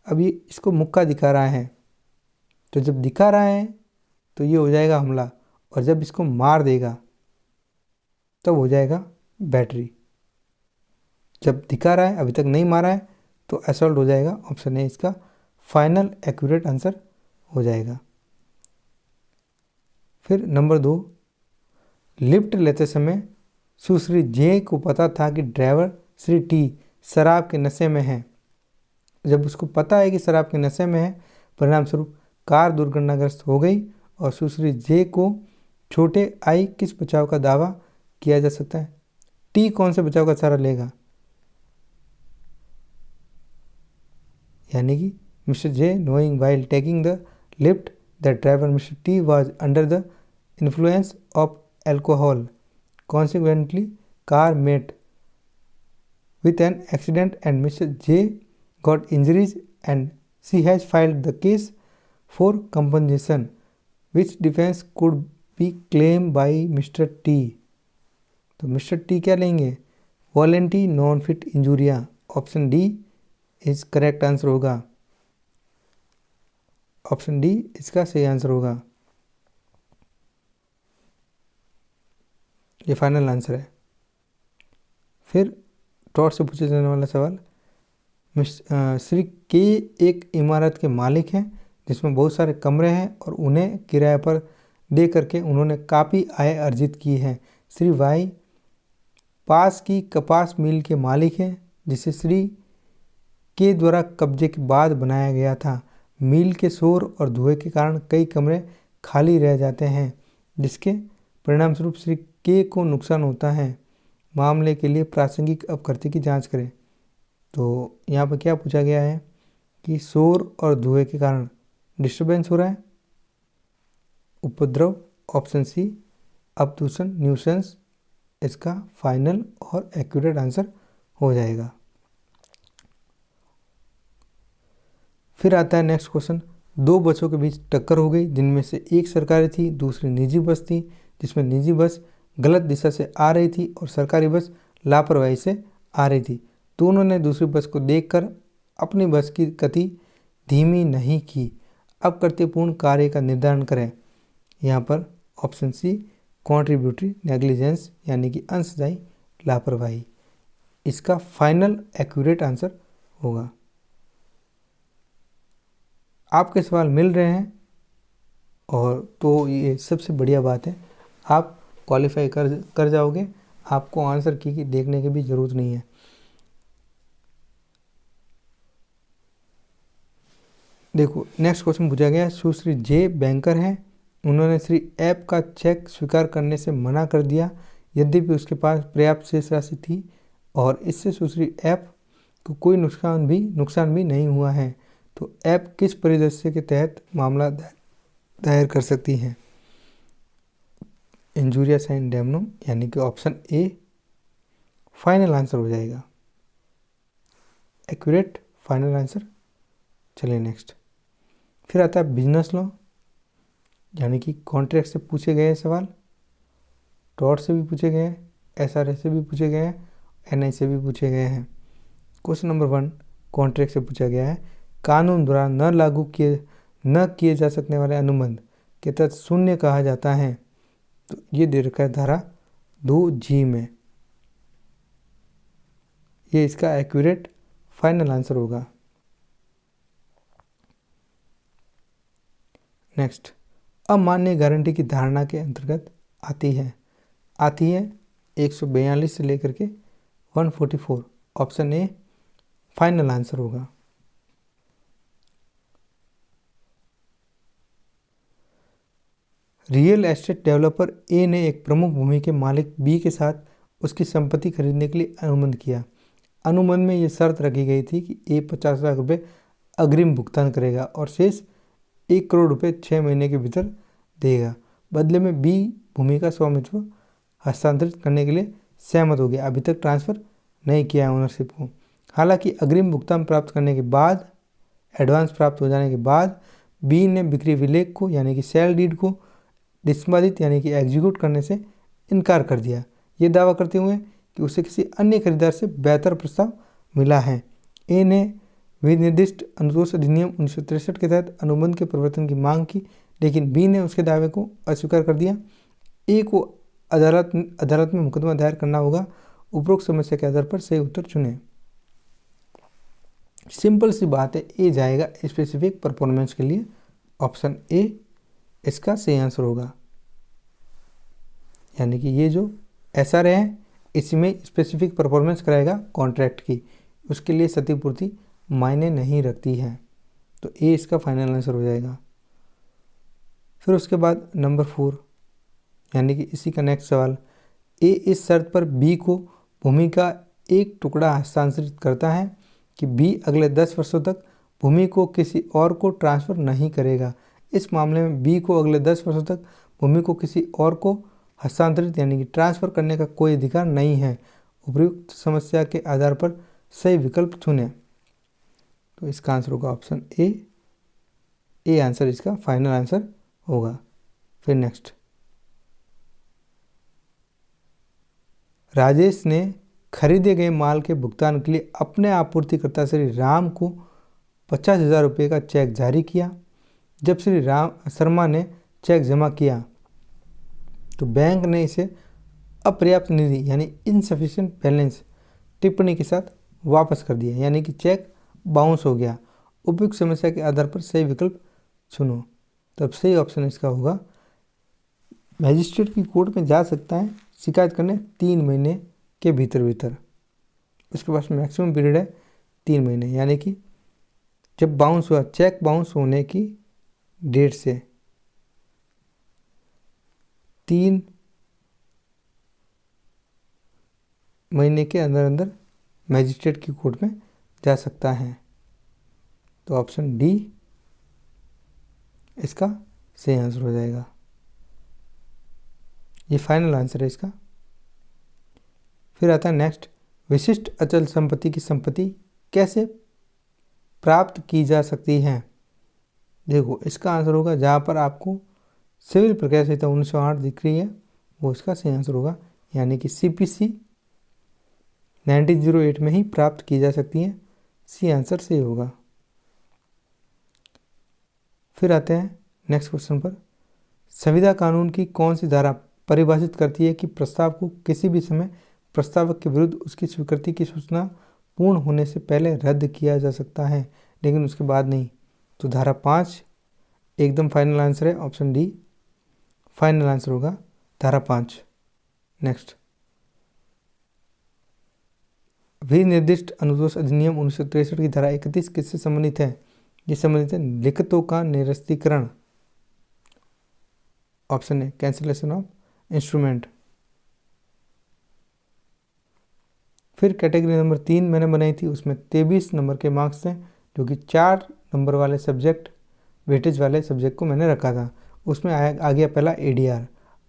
अब ये इसको मुक्का दिखा रहा है, तो जब दिखा रहा है तो ये हो जाएगा हमला, और जब इसको मार देगा तब हो जाएगा बैटरी। जब दिखा रहा है, अभी तक नहीं मारा है, तो असॉल्ट हो जाएगा। ऑप्शन ए इसका फाइनल एक्यूरेट आंसर हो जाएगा। फिर नंबर 2, लिफ्ट लेते समय सुश्री जे को पता था कि ड्राइवर श्री टी शराब के नशे में है। जब उसको पता है कि शराब के नशे में है, परिणाम स्वरूप कार दुर्घटनाग्रस्त हो गई और सुश्री जे को छोटे आई किस बचाव का दावा किया जा सकता है? टी कौन से बचाव का सहारा लेगा? यानी कि mister J knowing while taking the lift that driver mister tea was under the influence of alcohol, consequently car met with an accident and Mr. J got injuries and she has filed the case for compensation. Which defense could be claimed by Mr. T? तो मिस्टर टी क्या लेंगे? Volenti non fit injuria. Option D is correct answer होगा। ऑप्शन डी इसका सही आंसर होगा। ये फाइनल आंसर है। फिर टॉट से पूछा जाने वाला सवाल, श्री के एक इमारत के मालिक हैं जिसमें बहुत सारे कमरे हैं और उन्हें किराए पर दे करके उन्होंने काफ़ी आय अर्जित की है। श्री वाई पास की कपास मिल के मालिक हैं जिसे श्री के द्वारा कब्जे के बाद बनाया गया था। मिल के शोर और धुएं के कारण कई कमरे खाली रह जाते हैं जिसके परिणामस्वरूप श्री के को नुकसान होता है। मामले के लिए प्रासंगिक अपकृत्य की जांच करें। तो यहाँ पर क्या पूछा गया है कि शोर और धुएं के कारण डिस्टर्बेंस हो रहा है, उपद्रव, ऑप्शन सी अपदूषण, न्यूसेंस इसका फाइनल और एक्यूरेट आंसर हो जाएगा। फिर आता है नेक्स्ट क्वेश्चन, दो बसों के बीच टक्कर हो गई जिनमें से एक सरकारी थी, दूसरी निजी बस थी, जिसमें निजी बस गलत दिशा से आ रही थी और सरकारी बस लापरवाही से आ रही थी। दोनों ने दूसरी बस को देखकर अपनी बस की गति धीमी नहीं की। अब कर्तव्यपूर्ण कार्य का निर्धारण करें। यहाँ पर ऑप्शन सी कॉन्ट्रीब्यूटरी नेग्लिजेंस यानी कि अंशदायी लापरवाही इसका फाइनल एक्यूरेट आंसर होगा। आपके सवाल मिल रहे हैं और तो ये सबसे बढ़िया बात है, आप क्वालिफाई कर जाओगे, आपको आंसर की देखने की भी ज़रूरत नहीं है। देखो नेक्स्ट क्वेश्चन पूछा गया, सुश्री जे बैंकर हैं, उन्होंने श्री एप का चेक स्वीकार करने से मना कर दिया यद्यपि उसके पास पर्याप्त शेष राशि थी और इससे सुश्री एप को कोई नुकसान भी नहीं हुआ है। तो ऐप किस परिदृश्य के तहत मामला दायर कर सकती हैं? इंजूरियस इन डेमनम यानी कि ऑप्शन ए फाइनल आंसर हो जाएगा, एक्यूरेट फाइनल आंसर। चलिए नेक्स्ट, फिर आता है बिजनेस लॉ यानी कि कॉन्ट्रैक्ट से पूछे गए सवाल, टॉर्ट से भी पूछे गए हैं, एसआरएस से भी पूछे गए हैं, एनआई से भी पूछे गए हैं। क्वेश्चन नंबर 1 कॉन्ट्रैक्ट से पूछा गया है, कानून द्वारा न किए जा सकने वाले अनुबंध के तहत शून्य कहा जाता है। तो ये दे रखा है धारा 2G में, ये इसका एक्यूरेट फाइनल आंसर होगा। नेक्स्ट, अमान्य गारंटी की धारणा के अंतर्गत आती है 142 से लेकर के 144, ऑप्शन ए फाइनल आंसर होगा। रियल एस्टेट डेवलपर ए ने एक प्रमुख भूमि के मालिक बी के साथ उसकी संपत्ति खरीदने के लिए अनुबंध किया। अनुबंध में यह शर्त रखी गई थी कि ए 50 लाख रुपये अग्रिम भुगतान करेगा और शेष 1 करोड़ रुपये 6 महीने के भीतर देगा। बदले में बी भूमि का स्वामित्व हस्तांतरित करने के लिए सहमत हो गया। अभी तक ट्रांसफ़र नहीं किया है ओनरशिप को। हालांकि अग्रिम भुगतान प्राप्त करने के बाद, एडवांस प्राप्त हो जाने के बाद बी ने बिक्री विलेख को यानी कि सेल डीड को निष्पादित यानी कि एग्जीक्यूट करने से इनकार कर दिया, ये दावा करते हुए कि उसे किसी अन्य खरीदार से बेहतर प्रस्ताव मिला है। ए ने विनिर्दिष्ट अनुतोष अधिनियम 1963 के तहत अनुबंध के परिवर्तन की मांग की, लेकिन बी ने उसके दावे को अस्वीकार कर दिया। ए को अदालत में मुकदमा दायर करना होगा। उपरोक्त समस्या के आधार पर सही उत्तर चुनें। सिंपल सी बात है, ए जाएगा स्पेसिफिक परफॉर्मेंस के लिए, ऑप्शन ए इसका सही आंसर होगा। यानी कि ये जो एसआर है इसमें स्पेसिफिक परफॉर्मेंस कराएगा कॉन्ट्रैक्ट की, उसके लिए क्षतिपूर्ति मायने नहीं रखती है। तो ए इसका फाइनल आंसर हो जाएगा। फिर उसके बाद नंबर 4 यानी कि इसी का नेक्स्ट सवाल, ए इस शर्त पर बी को भूमि का एक टुकड़ा हस्तांतरित करता है कि बी अगले 10 वर्षों तक भूमि को किसी और को ट्रांसफ़र नहीं करेगा। इस मामले में बी को अगले 10 वर्षों तक भूमि को किसी और को हस्तांतरित यानी कि ट्रांसफ़र करने का कोई अधिकार नहीं है। उपयुक्त समस्या के आधार पर सही विकल्प चुनें। तो इसका आंसर होगा ऑप्शन ए आंसर इसका फाइनल आंसर होगा। फिर नेक्स्ट, राजेश ने खरीदे गए माल के भुगतान के लिए अपने आपूर्तिकर्ता श्री राम को 50,000 रुपये का चेक जारी किया। जब श्री राम शर्मा ने चेक जमा किया तो बैंक ने इसे अपर्याप्त निधि यानी इनसफिशिएंट बैलेंस टिप्पणी के साथ वापस कर दिया, यानी कि चेक बाउंस हो गया। उपयुक्त समस्या के आधार पर सही विकल्प चुनो। तब सही ऑप्शन इसका होगा मैजिस्ट्रेट की कोर्ट में जा सकता है शिकायत करने 3 महीने के भीतर। उसके पास मैक्सिमम पीरियड है 3 महीने, यानी कि जब बाउंस हुआ, चेक बाउंस होने की डेट से 3 महीने के अंदर अंदर मैजिस्ट्रेट की कोर्ट में जा सकता है। तो ऑप्शन डी इसका सही आंसर हो जाएगा। ये फाइनल आंसर है इसका। फिर आता है नेक्स्ट, विशिष्ट अचल संपत्ति की संपत्ति कैसे प्राप्त की जा सकती है। देखो इसका आंसर होगा, जहाँ पर आपको सिविल प्रक्रिया संहिता 1908 दिख रही है वो इसका सही आंसर होगा, यानी कि CPC 1908 में ही प्राप्त की जा सकती है। सी आंसर सही होगा। फिर आते हैं नेक्स्ट क्वेश्चन पर, संविदा कानून की कौन सी धारा परिभाषित करती है कि प्रस्ताव को किसी भी समय प्रस्तावक के विरुद्ध उसकी स्वीकृति की सूचना पूर्ण होने से पहले रद्द किया जा सकता है, लेकिन उसके बाद नहीं। तो धारा 5 एकदम फाइनल आंसर है, ऑप्शन डी फाइनल आंसर होगा, धारा 5। नेक्स्ट, विनिर्दिष्ट अनुतोष अधिनियम 1963 की धारा 31 किससे संबंधित है। ये संबंधित है लिखितों का निरस्तीकरण। ऑप्शन है कैंसिलेशन ऑफ इंस्ट्रूमेंट। फिर कैटेगरी नंबर 3 मैंने बनाई थी, उसमें 23 नंबर के मार्क्स थे, जो कि 4 नंबर वाले सब्जेक्ट वेटेज वाले सब्जेक्ट को मैंने रखा था। उसमें आ गया पहला ADR,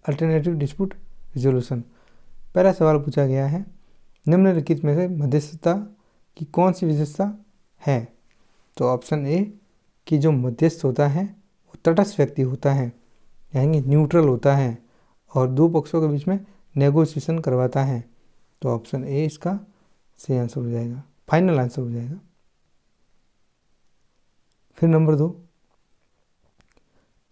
अल्टरनेटिव डिस्प्यूट रिजोल्यूशन। पहला सवाल पूछा गया है, निम्नलिखित में से मध्यस्थता की कौन सी विशेषता है। तो ऑप्शन ए कि जो मध्यस्थ होता है वो तटस्थ व्यक्ति होता है, यानी न्यूट्रल होता है और दो पक्षों के बीच में नेगोशिएशन करवाता है। तो ऑप्शन ए इसका सही आंसर हो जाएगा, फाइनल आंसर हो जाएगा। फिर नंबर 2,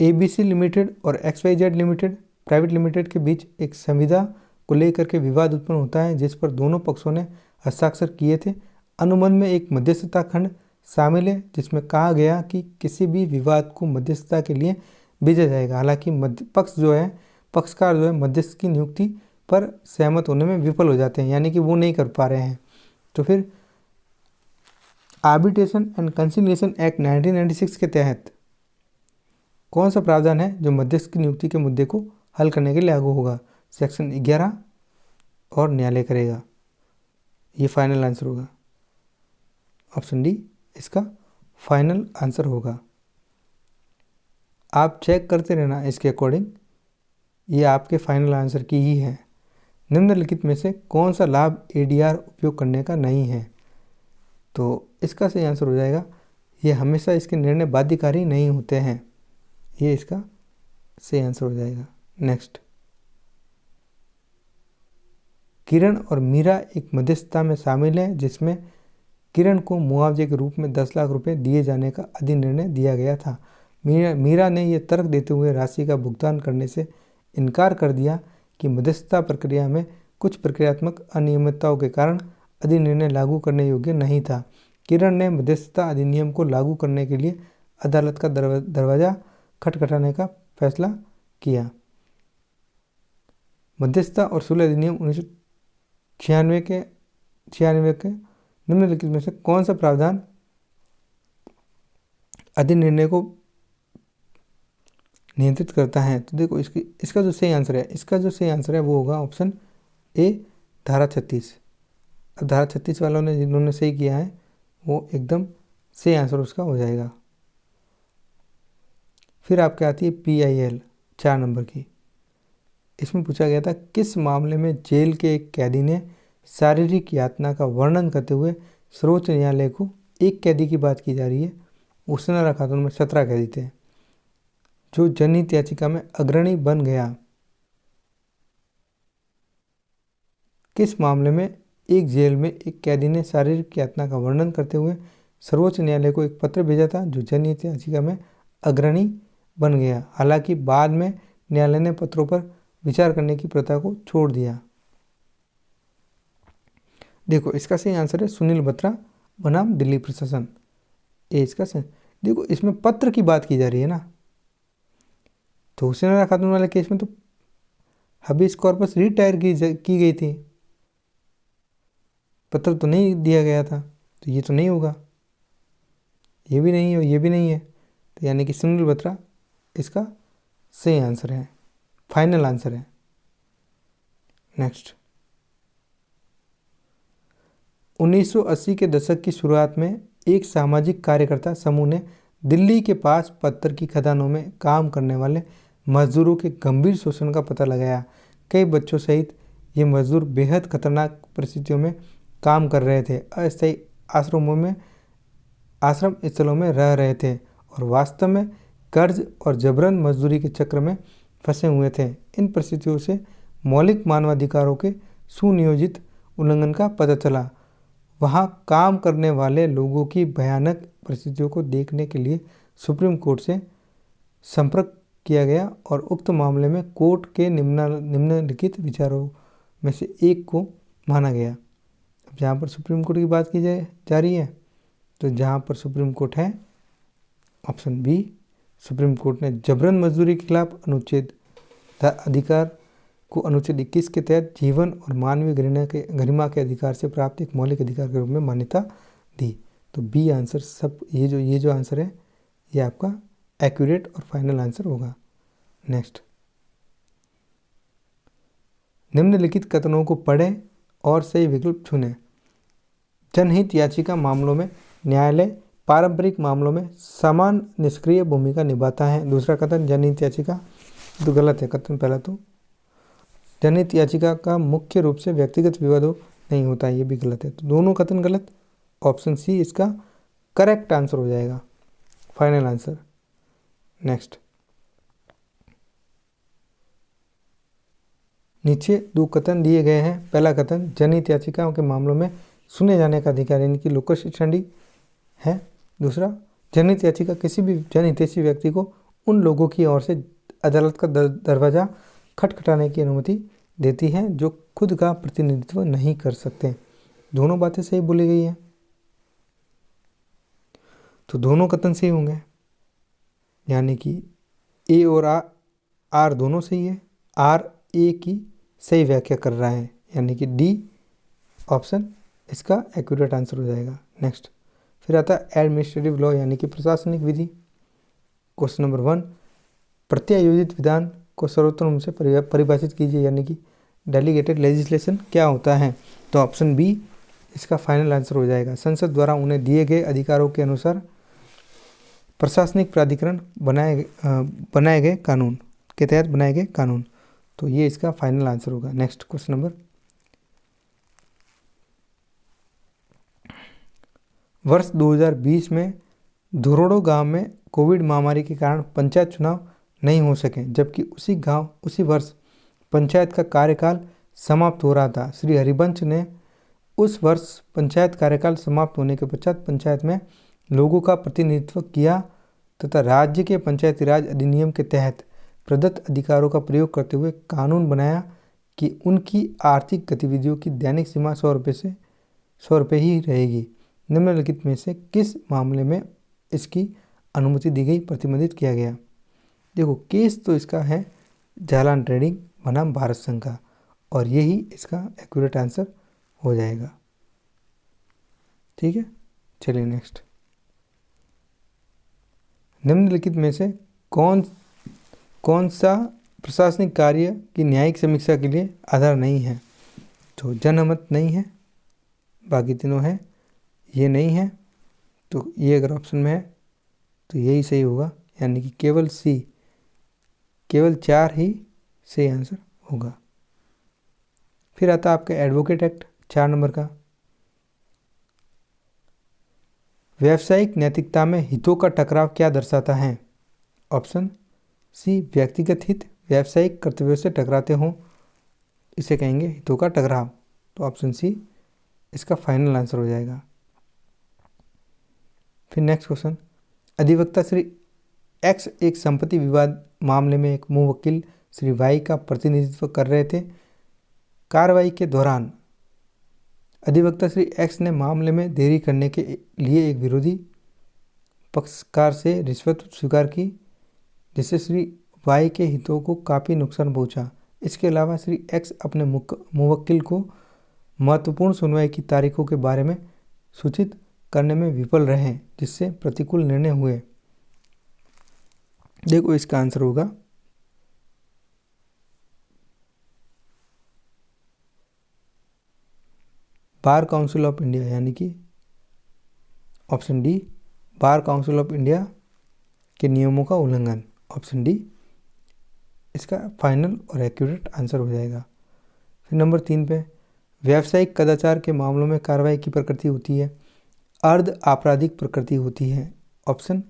ABC लिमिटेड और XYZ लिमिटेड प्राइवेट लिमिटेड के बीच एक संविदा को लेकर के विवाद उत्पन्न होता है, जिस पर दोनों पक्षों ने हस्ताक्षर किए थे। अनुबंध में एक मध्यस्थता खंड शामिल है, जिसमें कहा गया कि किसी भी विवाद को मध्यस्थता के लिए भेजा जाएगा। हालांकि पक्षकार जो है मध्यस्थ की नियुक्ति पर सहमत होने में विफल हो जाते हैं, यानी कि वो नहीं कर पा रहे हैं। तो फिर आर्बिट्रेशन एंड कंसिलिएशन एक्ट 1996 के तहत कौन सा प्रावधान है जो मध्यस्थ की नियुक्ति के मुद्दे को हल करने के लिए लागू होगा। सेक्शन 11 और न्यायालय करेगा। ये फाइनल आंसर होगा, ऑप्शन डी इसका फाइनल आंसर होगा। आप चेक करते रहना इसके अकॉर्डिंग, ये आपके फाइनल आंसर की ही है। निम्नलिखित में से कौन सा लाभ ADR उपयोग करने का नहीं है। तो इसका सही आंसर हो जाएगा, ये हमेशा इसके निर्णय बाध्यकारी नहीं होते हैं। ये इसका सही आंसर हो जाएगा। नेक्स्ट, किरण और मीरा एक मध्यस्थता में शामिल है, जिसमें किरण को मुआवजे के रूप में 10 लाख रुपए दिए जाने का अधिनिर्णय दिया गया था। मीरा ने यह तर्क देते हुए राशि का भुगतान करने से इनकार कर दिया कि मध्यस्थता प्रक्रिया में कुछ प्रक्रियात्मक अनियमितताओं के कारण अधिनिर्णय लागू करने योग्य नहीं था। किरण ने मध्यस्थता अधिनियम को लागू करने के लिए अदालत का दरवाजा खटखटाने का फैसला किया। मध्यस्थता और सुलह अधिनियम 1996 के निम्नलिखित में से कौन सा प्रावधान अधिनिर्णय को नियंत्रित करता है। तो देखो इसका जो सही आंसर है वो होगा ऑप्शन ए, धारा 36। अब धारा 36 वालों ने जिन्होंने सही किया है वो एकदम सही आंसर उसका हो जाएगा। फिर आपके आती है PIL 4 नंबर की। इसमें पूछा गया था, किस मामले में जेल के एक कैदी ने शारीरिक यातना का वर्णन करते हुए सर्वोच्च न्यायालय को, एक कैदी की बात की जा रही है, उसने रखा था, उनमें 17 कैदी थे, जो जनहित याचिका में अग्रणी बन गया। किस मामले में एक जेल में एक कैदी ने शारीरिक यातना का वर्णन करते हुए सर्वोच्च न्यायालय को एक पत्र भेजा था, जो जनहित याचिका में अग्रणी बन गया। हालांकि बाद में न्यायालय ने पत्रों पर विचार करने की प्रथा को छोड़ दिया। देखो इसका सही आंसर है सुनील बत्रा बनाम दिल्ली प्रशासन, ये इसका सही। देखो इसमें पत्र की बात की जा रही है ना, तो हुसैन खातून वाले केस में तो हबीस कॉर्पस रिटायर की गई थी, पत्र तो नहीं दिया गया था, तो ये तो नहीं होगा, ये भी नहीं है और ये भी नहीं है, तो यानी कि सुनील बत्रा इसका सही आंसर है, फाइनल आंसर है। नेक्स्ट, 1980 के दशक की शुरुआत में एक सामाजिक कार्यकर्ता समूह ने दिल्ली के पास पत्थर की खदानों में काम करने वाले मजदूरों के गंभीर शोषण का पता लगाया। कई बच्चों सहित ये मजदूर बेहद खतरनाक परिस्थितियों में काम कर रहे थे, अस्थायी आश्रम स्थलों में रह रहे थे और वास्तव में कर्ज और जबरन मजदूरी के चक्र में फंसे हुए थे। इन परिस्थितियों से मौलिक मानवाधिकारों के सुनियोजित उल्लंघन का पता चला। वहाँ काम करने वाले लोगों की भयानक परिस्थितियों को देखने के लिए सुप्रीम कोर्ट से संपर्क किया गया और उक्त मामले में कोर्ट के निम्नलिखित विचारों में से एक को माना गया। अब जहाँ पर सुप्रीम कोर्ट की बात की जा रही है, तो जहाँ पर सुप्रीम कोर्ट है ऑप्शन बी, सुप्रीम कोर्ट ने जबरन मजदूरी के खिलाफ अनुच्छेद अधिकार को अनुच्छेद 21 के तहत जीवन और मानवीय गरिमा के अधिकार से प्राप्त एक मौलिक अधिकार के रूप में मान्यता दी। तो बी आंसर सब, ये जो आंसर है ये आपका एक्यूरेट और फाइनल आंसर होगा। नेक्स्ट, निम्नलिखित कथनों को पढ़ें और सही विकल्प चुनें। जनहित याचिका मामलों में न्यायालय पारंपरिक मामलों में समान निष्क्रिय भूमिका निभाता है। दूसरा कथन, जनहित याचिका तो गलत है, कथन पहला तो जनहित याचिका का मुख्य रूप से व्यक्तिगत विवादों नहीं होता है, ये भी गलत है, तो दोनों कथन गलत। ऑप्शन सी इसका करेक्ट आंसर हो जाएगा, फाइनल आंसर। नेक्स्ट, नीचे दो कथन दिए गए हैं। पहला कथन, जनहित याचिकाओं के मामलों में सुने जाने का अधिकार यानी कि लोकस स्टैंडी है। दूसरा, जनहित याचिका किसी भी जनहितैषी व्यक्ति को उन लोगों की ओर से अदालत का दरवाजा खटखटाने की अनुमति देती है जो खुद का प्रतिनिधित्व नहीं कर सकते। दोनों बातें सही बोली गई हैं, तो दोनों कथन सही होंगे, यानी कि ए और आर दोनों सही है। आर ए की सही व्याख्या कर रहा है, यानी कि डी ऑप्शन इसका एक्यूरेट आंसर हो जाएगा। नेक्स्ट, फिर आता है एडमिनिस्ट्रेटिव लॉ यानी कि प्रशासनिक विधि। क्वेश्चन नंबर 1, प्रत्यायोजित विधान को सर्वोत्तम रूप से परिभाषित कीजिए, यानी कि डेलीगेटेड लेजिस्लेशन क्या होता है। तो ऑप्शन बी इसका फाइनल आंसर हो जाएगा। संसद द्वारा उन्हें दिए गए अधिकारों के अनुसार प्रशासनिक प्राधिकरण बनाए गए कानून के तहत बनाए गए कानून, तो ये इसका फाइनल आंसर होगा। नेक्स्ट क्वेश्चन नंबर, वर्ष 2020 में धुरोड़ो गांव में कोविड महामारी के कारण पंचायत चुनाव नहीं हो सके, जबकि उसी वर्ष पंचायत का कार्यकाल समाप्त हो रहा था। श्री हरिवंश ने उस वर्ष पंचायत कार्यकाल समाप्त होने के पश्चात पंचायत में लोगों का प्रतिनिधित्व किया तथा राज्य के पंचायती राज अधिनियम के तहत प्रदत्त अधिकारों का प्रयोग करते हुए कानून बनाया कि उनकी आर्थिक गतिविधियों की दैनिक सीमा 100 रुपये ही रहेगी। निम्नलिखित में से किस मामले में इसकी अनुमति दी गई, प्रतिबंधित किया गया। देखो केस तो इसका है जालान ट्रेडिंग बनाम भारत संघ का, और यही इसका एक्यूरेट आंसर हो जाएगा। ठीक है, चलिए नेक्स्ट, निम्नलिखित में से कौन सा प्रशासनिक कार्य की न्यायिक समीक्षा के लिए आधार नहीं है। तो जनमत नहीं है, बाकी तीनों है, ये नहीं है, तो ये अगर ऑप्शन में है तो यही सही होगा, यानी कि केवल सी, केवल 4 ही सही आंसर होगा। फिर आता है आपका एडवोकेट एक्ट 4 नंबर का। व्यावसायिक नैतिकता में हितों का टकराव क्या दर्शाता है। ऑप्शन सी, व्यक्तिगत हित व्यावसायिक कर्तव्यों से टकराते हों, इसे कहेंगे हितों का टकराव। तो ऑप्शन सी इसका फाइनल आंसर हो जाएगा। फिर नेक्स्ट क्वेश्चन, अधिवक्ता श्री एक्स एक संपत्ति विवाद मामले में एक मुवक्किल श्री वाई का प्रतिनिधित्व कर रहे थे। कार्रवाई के दौरान अधिवक्ता श्री एक्स ने मामले में देरी करने के लिए एक विरोधी पक्षकार से रिश्वत स्वीकार की, जिससे श्री वाई के हितों को काफ़ी नुकसान पहुंचा। इसके अलावा श्री एक्स अपने मुवक्किल को महत्वपूर्ण सुनवाई की तारीखों के बारे में सूचित करने में विफल रहे, जिससे प्रतिकूल निर्णय हुए। देखो इसका आंसर होगा बार काउंसिल ऑफ इंडिया, यानी कि option D, bar council of India के नियमों का उल्लंघन। ऑप्शन डी इसका फाइनल और एक्यूरेट आंसर हो जाएगा। फिर नंबर 3 पे, व्यावसायिक कदाचार के मामलों में कार्रवाई की प्रकृति होती है अर्ध आपराधिक प्रकृति होती है। ऑप्शन,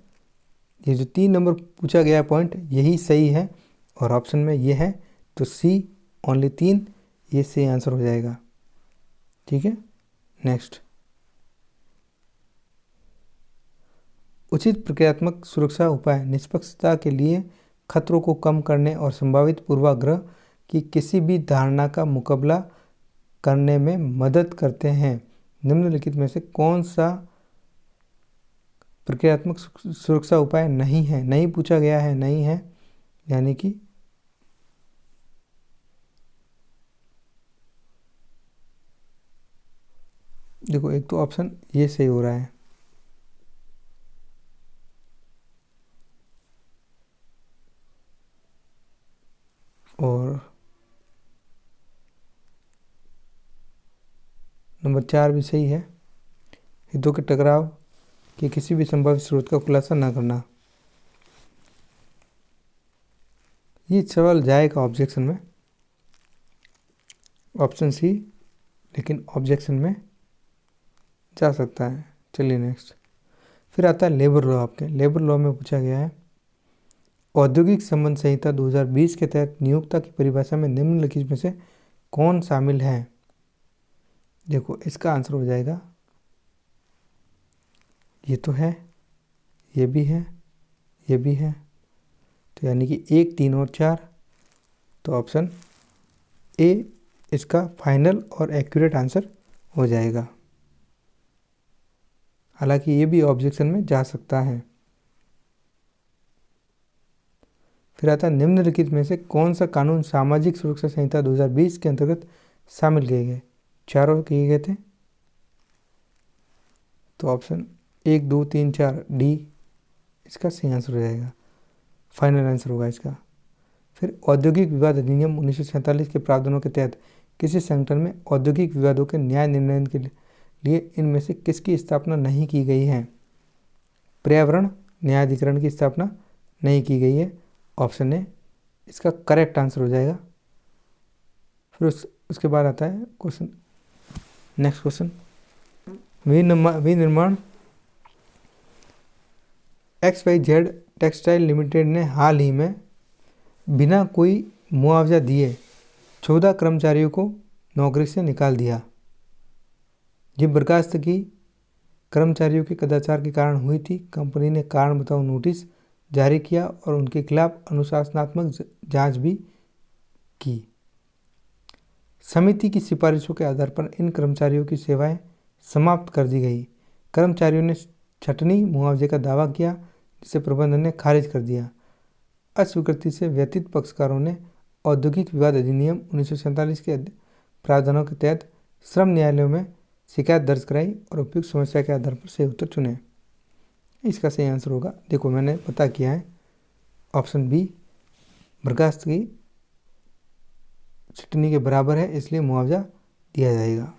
ये जो 3 नंबर पूछा गया पॉइंट यही सही है और ऑप्शन में ये है, तो सी ओनली 3 ये सही आंसर हो जाएगा। ठीक है, नेक्स्ट, उचित प्रक्रियात्मक सुरक्षा उपाय निष्पक्षता के लिए खतरों को कम करने और संभावित पूर्वाग्रह की किसी भी धारणा का मुकाबला करने में मदद करते हैं। निम्नलिखित में से कौन सा प्रक्रियात्मक सुरक्षा उपाय नहीं है? नहीं पूछा गया है, नहीं है, यानी कि देखो एक तो ऑप्शन ये सही हो रहा है, और नंबर 4 भी सही है, हितों के टकराव के किसी भी संभावित स्रोत का खुलासा न करना। ये सवाल जाएगा ऑब्जेक्शन में, ऑप्शन सी, लेकिन ऑब्जेक्शन में जा सकता है। चलिए नेक्स्ट, फिर आता है लेबर लॉ। आपके लेबर लॉ में पूछा गया है, औद्योगिक संबंध संहिता 2020 के तहत नियोक्ता की परिभाषा में निम्नलिखित में से कौन शामिल है? देखो इसका आंसर हो जाएगा, ये तो है, ये भी है, ये भी है, तो यानी कि 1, 3 और 4, तो ऑप्शन ए इसका फाइनल और एक्यूरेट आंसर हो जाएगा। हालांकि ये भी ऑब्जेक्शन में जा सकता है। फिर आता है, निम्नलिखित में से कौन सा कानून सामाजिक सुरक्षा संहिता 2020 के अंतर्गत शामिल किए गए? चारों किए गए थे, तो ऑप्शन 1, 2, 3, 4 डी इसका सही आंसर हो जाएगा, फाइनल आंसर होगा इसका। फिर औद्योगिक विवाद अधिनियम 1947 के प्रावधानों के तहत किसी संगठन में औद्योगिक विवादों के न्याय निर्णय के लिए इनमें से किसकी स्थापना नहीं की गई है? पर्यावरण न्यायाधिकरण की स्थापना नहीं की गई है, ऑप्शन ए इसका करेक्ट आंसर हो जाएगा। फिर उसके बाद आता है क्वेश्चन, नेक्स्ट क्वेश्चन, विनिर्माण XYZ टेक्सटाइल लिमिटेड ने हाल ही में बिना कोई मुआवजा दिए 14 कर्मचारियों को नौकरी से निकाल दिया। ये बर्खास्त की कर्मचारियों के कदाचार के कारण हुई थी। कंपनी ने कारण बताओ नोटिस जारी किया और उनके खिलाफ अनुशासनात्मक जांच भी की। समिति की सिफारिशों के आधार पर इन कर्मचारियों की सेवाएं समाप्त कर दी गई। कर्मचारियों ने छटनी मुआवजे का दावा किया, जिसे प्रबंधन ने खारिज कर दिया। अस्वीकृति से व्यतीत पक्षकारों ने औद्योगिक विवाद अधिनियम 1947 के प्रावधानों के तहत श्रम न्यायालयों में शिकायत दर्ज कराई और उपयुक्त समस्या के आधार पर सही उत्तर चुने। इसका सही आंसर होगा, देखो मैंने पता किया है, ऑप्शन बी, बर्खास्त की छटनी के बराबर है इसलिए मुआवजा दिया जाएगा।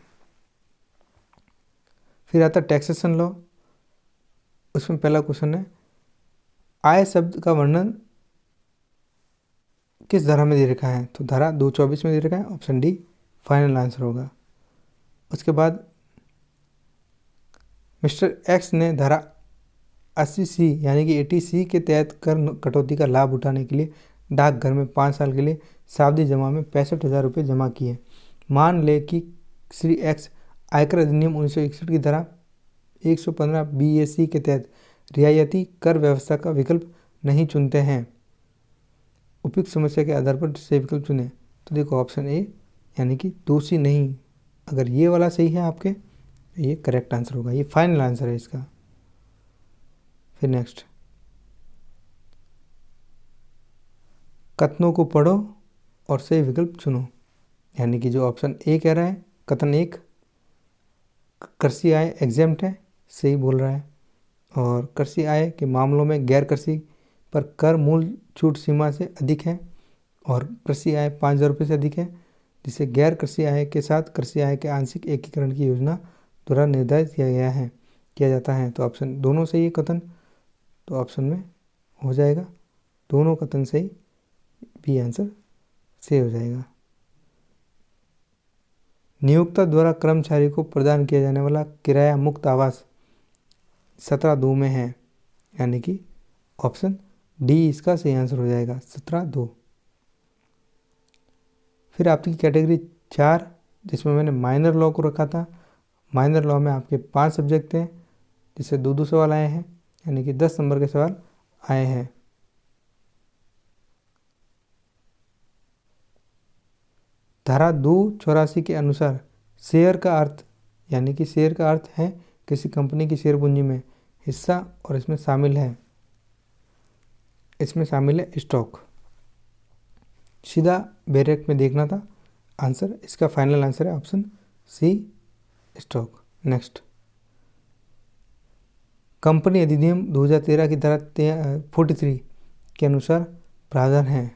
फिर आता टैक्सेशन लॉ, उसमें पहला क्वेश्चन है, आय शब्द का वर्णन किस धारा में दे रखा है? तो धारा 224 में दे रखा है, ऑप्शन डी फाइनल आंसर होगा। उसके बाद मिस्टर एक्स ने धारा 80C यानी कि 80C के तहत कर कटौती का लाभ उठाने के लिए डाकघर में 5 साल के लिए सावधि जमा में 65,000 रुपये जमा किए। मान ले कि श्री एक्स आयकर अधिनियम 1961 की धारा 115 BAC के तहत रियायती कर व्यवस्था का विकल्प नहीं चुनते हैं। उपयुक्त समस्या के आधार पर सही विकल्प चुने। तो देखो ऑप्शन ए यानी कि दोषी नहीं अगर ये वाला सही है आपके तो ये करेक्ट आंसर होगा, ये फाइनल आंसर है इसका। फिर नेक्स्ट, कथनों को पढ़ो और सही विकल्प चुनो। यानी कि जो ऑप्शन ए कह रहा है कथन एक, कृषि आय एग्जेम्प्ट है, सही बोल रहा है। और कृषि आय के मामलों में गैर कृषि पर कर मूल छूट सीमा से अधिक है और कृषि आय 5,000 रुपये से अधिक है, जिसे गैर कृषि आय के साथ कृषि आय के आंशिक एकीकरण की योजना द्वारा निर्धारित किया जाता है। तो ऑप्शन दोनों सही है कथन, तो ऑप्शन में हो जाएगा दोनों कथन सही, बी आंसर सही हो जाएगा। नियोक्ता द्वारा कर्मचारी को प्रदान किया जाने वाला किराया मुक्त आवास 17(2) में है, यानी कि ऑप्शन डी इसका सही आंसर हो जाएगा, 17(2). फिर आपकी कैटेगरी 4, जिसमें मैंने माइनर लॉ को रखा था। माइनर लॉ में आपके 5 सब्जेक्ट हैं, जिससे 2-2 सवाल आए हैं, यानी कि 10 नंबर के सवाल आए हैं। धारा 284 के अनुसार शेयर का अर्थ, यानी कि शेयर का अर्थ है किसी कंपनी की शेयर पूंजी में हिस्सा, और इसमें शामिल है स्टॉक। सीधा बैरेक में देखना था आंसर, इसका फाइनल आंसर है option C, stock. Next, company अधिनियम 2013 की धारा 43 के अनुसार प्रावधान है।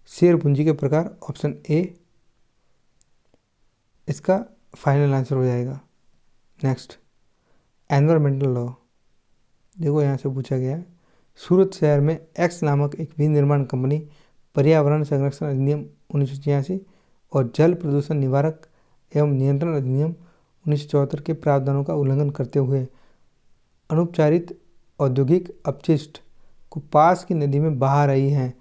शेयर पूंजी के प्रकार, ऑप्शन ए इसका फाइनल आंसर हो जाएगा। नेक्स्ट, एनवायरमेंटल लॉ, देखो यहाँ से पूछा गया है, सूरत शहर में एक्स नामक एक विनिर्माण कंपनी पर्यावरण संरक्षण अधिनियम 1986 और जल प्रदूषण निवारक एवं नियंत्रण अधिनियम 1974 के प्रावधानों का उल्लंघन करते हुए अनुपचारित औद्योगिक अपशिष्ट को पास की नदी में बहा रही है।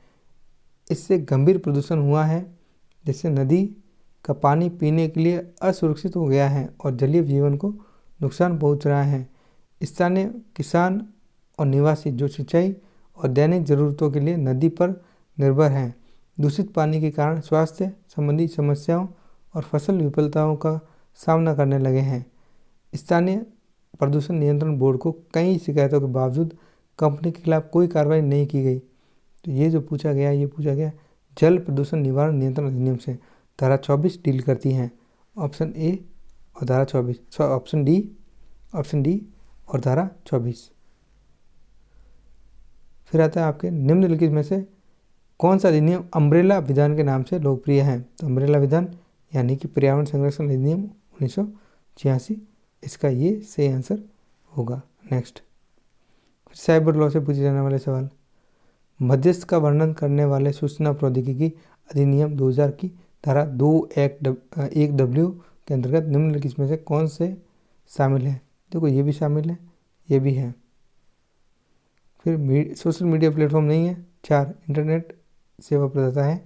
इससे गंभीर प्रदूषण हुआ है, जिससे नदी का पानी पीने के लिए असुरक्षित हो गया है और जलीय जीवन को नुकसान पहुंच रहा है। स्थानीय किसान और निवासी जो सिंचाई और दैनिक ज़रूरतों के लिए नदी पर निर्भर हैं, दूषित पानी के कारण स्वास्थ्य संबंधी समस्याओं और फसल विफलताओं का सामना करने लगे हैं। स्थानीय प्रदूषण नियंत्रण बोर्ड को कई शिकायतों के बावजूद कंपनी के खिलाफ कोई कार्रवाई नहीं की गई। तो ये जो पूछा गया जल प्रदूषण निवारण नियंत्रण अधिनियम से धारा 24 डील करती हैं, ऑप्शन ए और धारा 24, ऑप्शन डी और धारा 24। फिर आता है आपके निम्नलिखित में से कौन सा अधिनियम अम्ब्रेला विधान के नाम से लोकप्रिय है। तो अम्ब्रेला विधान यानी कि पर्यावरण संरक्षण अधिनियम 1986, इसका ये सही आंसर होगा। नेक्स्ट, साइबर लॉ से पूछे जाने वाले सवाल, मध्यस्थ का वर्णन करने वाले सूचना प्रौद्योगिकी अधिनियम 2000 की धारा 2(1)(w) के अंतर्गत निम्नलिखित में से कौन से शामिल है। देखो ये भी शामिल है, ये भी है। फिर सोशल मीडिया प्लेटफॉर्म नहीं है। 4, इंटरनेट सेवा प्रदाता है।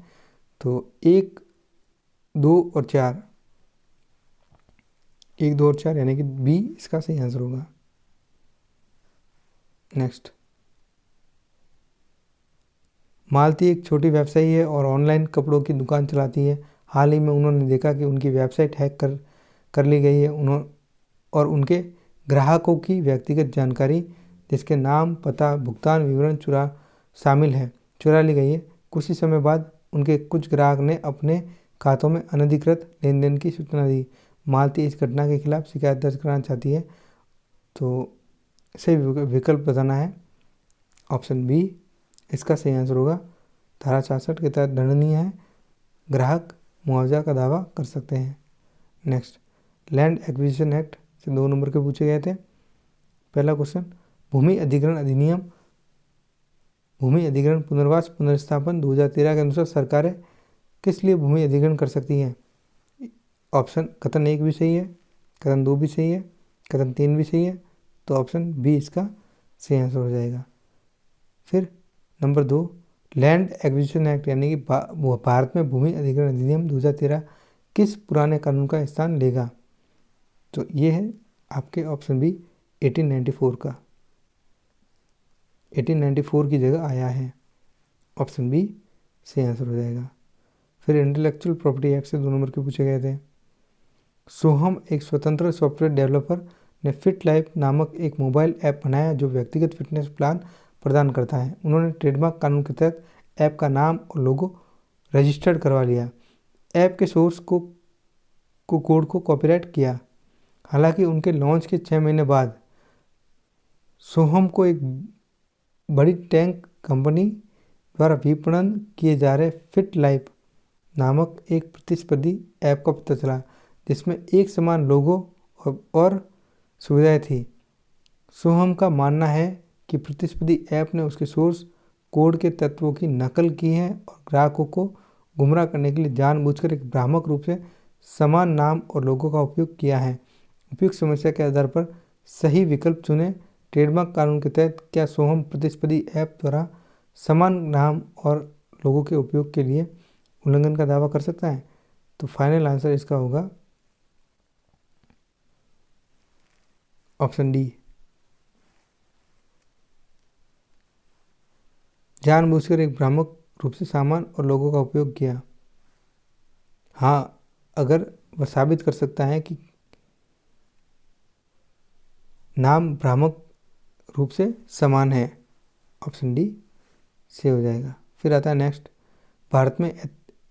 तो 1, 2 और 4, 1, 2 और 4 यानी कि बी इसका सही आंसर होगा। नेक्स्ट, मालती एक छोटी व्यवसायी है और ऑनलाइन कपड़ों की दुकान चलाती है। हाल ही में उन्होंने देखा कि उनकी वेबसाइट हैक कर ली गई है और उनके ग्राहकों की व्यक्तिगत जानकारी, जिसके नाम, पता, भुगतान विवरण चुरा ली गई है। कुछ ही समय बाद उनके कुछ ग्राहक ने अपने खातों में अनधिकृत लेन देन की सूचना दी। मालती इस घटना के खिलाफ शिकायत दर्ज कराना चाहती है। तो सही विकल्प बताना है, ऑप्शन बी इसका सही आंसर होगा। धारा 66 के तहत दंडनीय है, ग्राहक मुआवजा का दावा कर सकते हैं। नेक्स्ट, लैंड एक्विजिशन एक्ट से 2 नंबर के पूछे गए थे। पहला क्वेश्चन, भूमि अधिग्रहण अधिनियम, भूमि अधिग्रहण पुनर्वास पुनर्स्थापन 2013 के अनुसार सरकारें किस लिए भूमि अधिग्रहण कर सकती हैं। ऑप्शन कथन 1 भी सही है, कथन 2 भी सही है, कथन 3 भी सही है, तो ऑप्शन बी इसका सही आंसर हो जाएगा। फिर नंबर 2, लैंड एक्विजिशन एक्ट यानी कि भारत में भूमि अधिग्रहण अधिनियम 2013 किस पुराने कानून का स्थान लेगा। तो ये है आपके ऑप्शन बी 1894 का, 1894 की जगह आया है, ऑप्शन बी सही आंसर हो जाएगा। फिर इंटेलेक्चुअल प्रॉपर्टी एक्ट से 2 नंबर के पूछे गए थे। सोहम एक स्वतंत्र सॉफ्टवेयर डेवलपर ने फिट लाइफ नामक एक मोबाइल ऐप बनाया जो व्यक्तिगत फिटनेस प्लान प्रदान करता है। उन्होंने ट्रेडमार्क कानून के तहत ऐप का नाम और लोगो रजिस्टर्ड करवा लिया। ऐप के सोर्स कोड को कॉपीराइट किया। हालांकि उनके लॉन्च के 6 महीने बाद सोहम को एक बड़ी टेक कंपनी द्वारा विपणन किए जा रहे फिट लाइफ नामक एक प्रतिस्पर्धी ऐप का पता चला जिसमें एक समान लोगो और सुविधाएं थी। सोहम का मानना है कि प्रतिस्पर्धी ऐप ने उसके सोर्स कोड के तत्वों की नकल की है और ग्राहकों को गुमराह करने के लिए जानबूझकर एक भ्रामक रूप से समान नाम और लोगो का उपयोग किया है। उपयुक्त समस्या के आधार पर सही विकल्प चुनें। ट्रेडमार्क कानून के तहत क्या सोहम प्रतिस्पर्धी ऐप द्वारा समान नाम और लोगों के उपयोग के लिए उल्लंघन का दावा कर सकता है? तो फाइनल आंसर इसका होगा ऑप्शन डी। जानबूझकर एक भ्रामक रूप से सामान और लोगों का उपयोग किया। हाँ, अगर वह साबित कर सकता है कि नाम भ्रामक रूप से समान है, ऑप्शन डी से हो जाएगा। फिर आता है नेक्स्ट, भारत में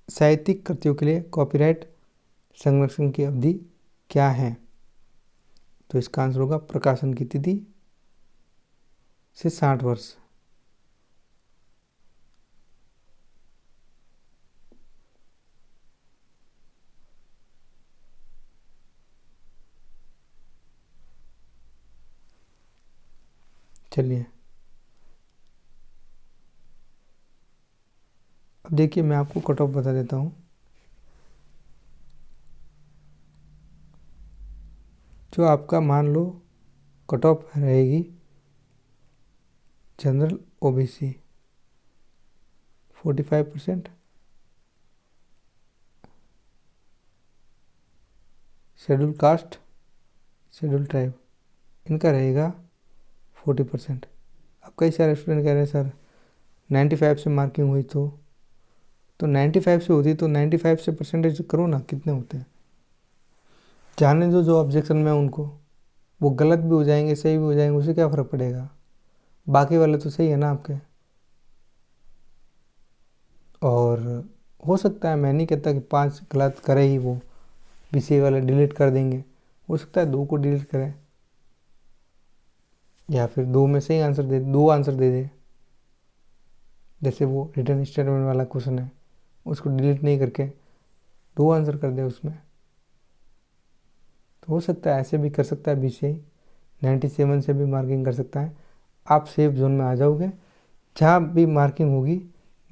साहित्यिक कृतियों के लिए कॉपीराइट संरक्षण की अवधि क्या है? तो इसका आंसर होगा प्रकाशन की तिथि से 60 वर्ष। चलिए अब देखिए, मैं आपको कट ऑफ बता देता हूँ। जो आपका मान लो कट ऑफ रहेगी general OBC 45%, schedule caste, schedule tribe इनका रहेगा 40%। अब कई सारे स्टूडेंट कह रहे हैं सर 95 से मार्किंग हुई तो 95 से होती तो 95 से परसेंटेज करो ना, कितने होते हैं? जाने दो जो ऑब्जेक्शन में उनको, वो गलत भी हो जाएंगे सही भी हो जाएंगे, उससे क्या फ़र्क पड़ेगा? बाकी वाले तो सही है ना आपके। और हो सकता है, मैं नहीं कहता कि 5 गलत करे ही वो बीसीए वाले डिलीट कर देंगे, हो सकता है 2 को डिलीट करें या फिर 2 में सही आंसर दे, 2 आंसर दे दे। जैसे वो रिटर्न स्टेटमेंट वाला क्वेश्चन है, उसको डिलीट नहीं करके 2 आंसर कर दे उसमें। तो हो सकता है ऐसे भी कर सकता है बीसीए 97 से भी मार्किंग कर सकता है। आप सेफ जोन में आ जाओगे। जहाँ भी मार्किंग होगी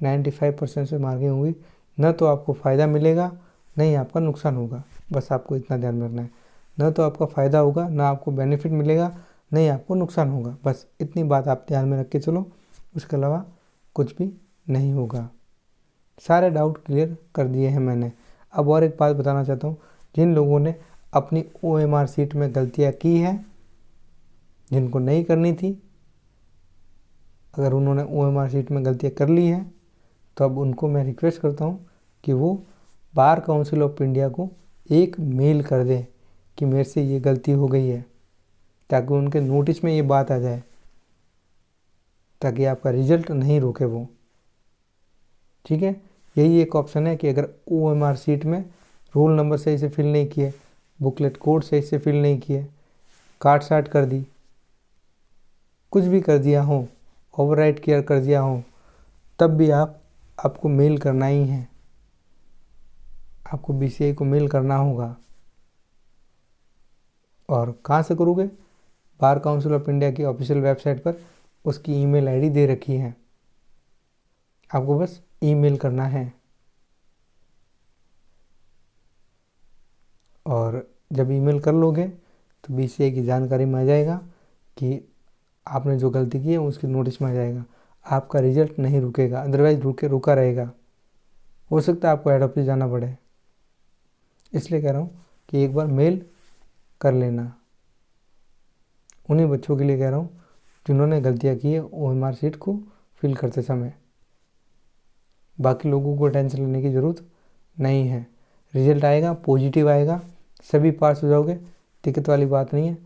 95% से मार्किंग होगी, न तो आपको फ़ायदा मिलेगा न ही आपका नुकसान होगा। बस आपको इतना ध्यान में रखना है, न तो आपका फ़ायदा होगा न आपको बेनिफिट मिलेगा न ही आपको नुकसान होगा। बस इतनी बात आप ध्यान में रख के चलो, उसके अलावा कुछ भी नहीं होगा। सारे डाउट क्लियर कर दिए हैं मैंने। अब और एक बात बताना चाहता हूँ, जिन लोगों ने अपनी OMR शीट में गलतियाँ की हैं, जिनको नहीं करनी थी, अगर उन्होंने OMR शीट में गलतियाँ कर ली हैं तो अब उनको मैं रिक्वेस्ट करता हूँ कि वो बार काउंसिल ऑफ इंडिया को एक मेल कर दें कि मेरे से ये गलती हो गई है, ताकि उनके नोटिस में ये बात आ जाए, ताकि आपका रिजल्ट नहीं रोके वो। ठीक है, यही एक ऑप्शन है कि अगर OMR शीट में रोल नंबर सही से फिल नहीं किए, बुकलेट कोड सही से फिल नहीं किए, काट साट कर दी, कुछ भी कर दिया हो, ओवरराइट किया कर दिया हो, तब भी आपको मेल करना ही है, आपको BCI को मेल करना होगा। और कहाँ से करोगे? बार काउंसिल ऑफ इंडिया की ऑफिशियल वेबसाइट पर उसकी ईमेल आईडी दे रखी है, आपको बस ईमेल करना है। और जब ईमेल कर लोगे तो BCI की जानकारी में आ जाएगा कि आपने जो गलती की है उसकी नोटिस में आ जाएगा। आपका रिजल्ट नहीं रुकेगा, अदरवाइज रुका रहेगा। हो सकता है आपको हेड ऑफिस जाना पड़े, इसलिए कह रहा हूँ कि एक बार मेल कर लेना। उन्हीं बच्चों के लिए कह रहा हूँ जिन्होंने गलतियाँ की है OMR शीट को फिल करते समय। बाकी लोगों को टेंशन लेने की ज़रूरत नहीं है। रिजल्ट आएगा पॉजिटिव आएगा, सभी पास हो जाओगे, दिक्कत वाली बात नहीं है।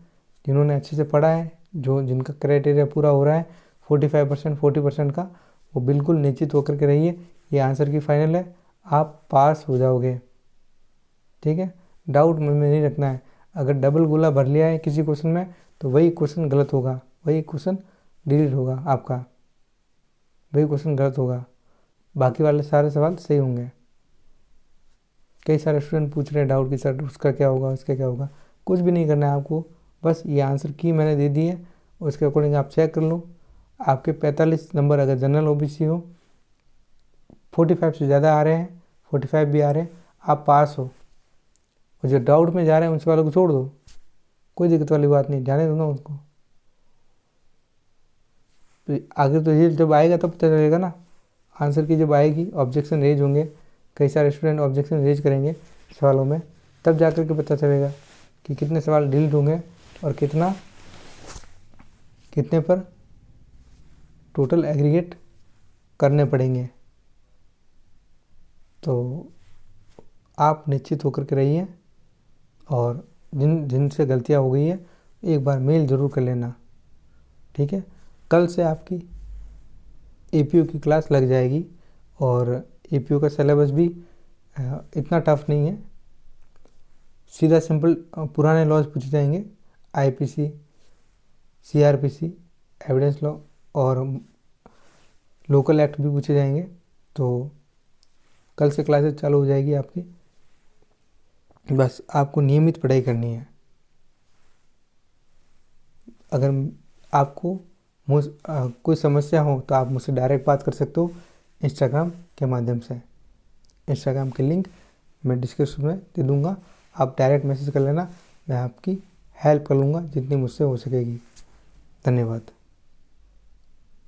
जिन्होंने अच्छे से पढ़ा है, जिनका क्राइटेरिया पूरा हो रहा है 45% 40% का, वो बिल्कुल निश्चित होकर के रहिए, ये आंसर की फाइनल है, आप पास हो जाओगे। ठीक है, डाउट मन में नहीं रखना है। अगर डबल गोला भर लिया है किसी क्वेश्चन में तो वही क्वेश्चन गलत होगा, वही क्वेश्चन डिलीट होगा आपका, वही क्वेश्चन गलत होगा, बाकी वाले सारे सवाल सही होंगे। कई सारे स्टूडेंट पूछ रहे हैं डाउट कि सर उसका क्या होगा, उसका क्या होगा। कुछ भी नहीं करना है आपको, बस ये आंसर की मैंने दे दी है, उसके अकॉर्डिंग आप चेक कर लो। आपके 45 नंबर अगर जनरल ओबीसी हो, 45 से ज़्यादा आ रहे हैं, 45 भी आ रहे हैं, आप पास हो। और जो डाउट में जा रहे हैं उस वालों को छोड़ दो, कोई दिक्कत वाली बात नहीं, जाने दो ना उसको। तो आगे तो ये जब आएगा तब पता चलेगा ना, आंसर की जब आएगी, ऑब्जेक्शन रेज होंगे, कई सारे स्टूडेंट ऑब्जेक्शन रेज करेंगे सवालों में, तब जा कर के पता चलेगा कि कितने सवाल डिलीट होंगे और कितने पर टोटल एग्रीगेट करने पड़ेंगे। तो आप निश्चित होकर के रहिए, और जिनसे गलतियाँ हो गई है एक बार मेल ज़रूर कर लेना। ठीक है, कल से आपकी एपीयू की क्लास लग जाएगी, और एपीयू का सिलेबस भी इतना टफ नहीं है, सीधा सिंपल पुराने लॉज पूछे जाएंगे, आईपीसी, सीआरपीसी, एविडेंस लॉ और लोकल एक्ट भी पूछे जाएंगे। तो कल से क्लासेस चालू हो जाएगी आपकी, बस आपको नियमित पढ़ाई करनी है। अगर आपको कोई समस्या हो तो आप मुझसे डायरेक्ट बात कर सकते हो इंस्टाग्राम के माध्यम से। इंस्टाग्राम के लिंक मैं डिस्क्रिप्शन में दे दूँगा, आप डायरेक्ट मैसेज कर लेना, मैं आपकी हेल्प कर लूँगा जितनी मुझसे हो सकेगी। धन्यवाद।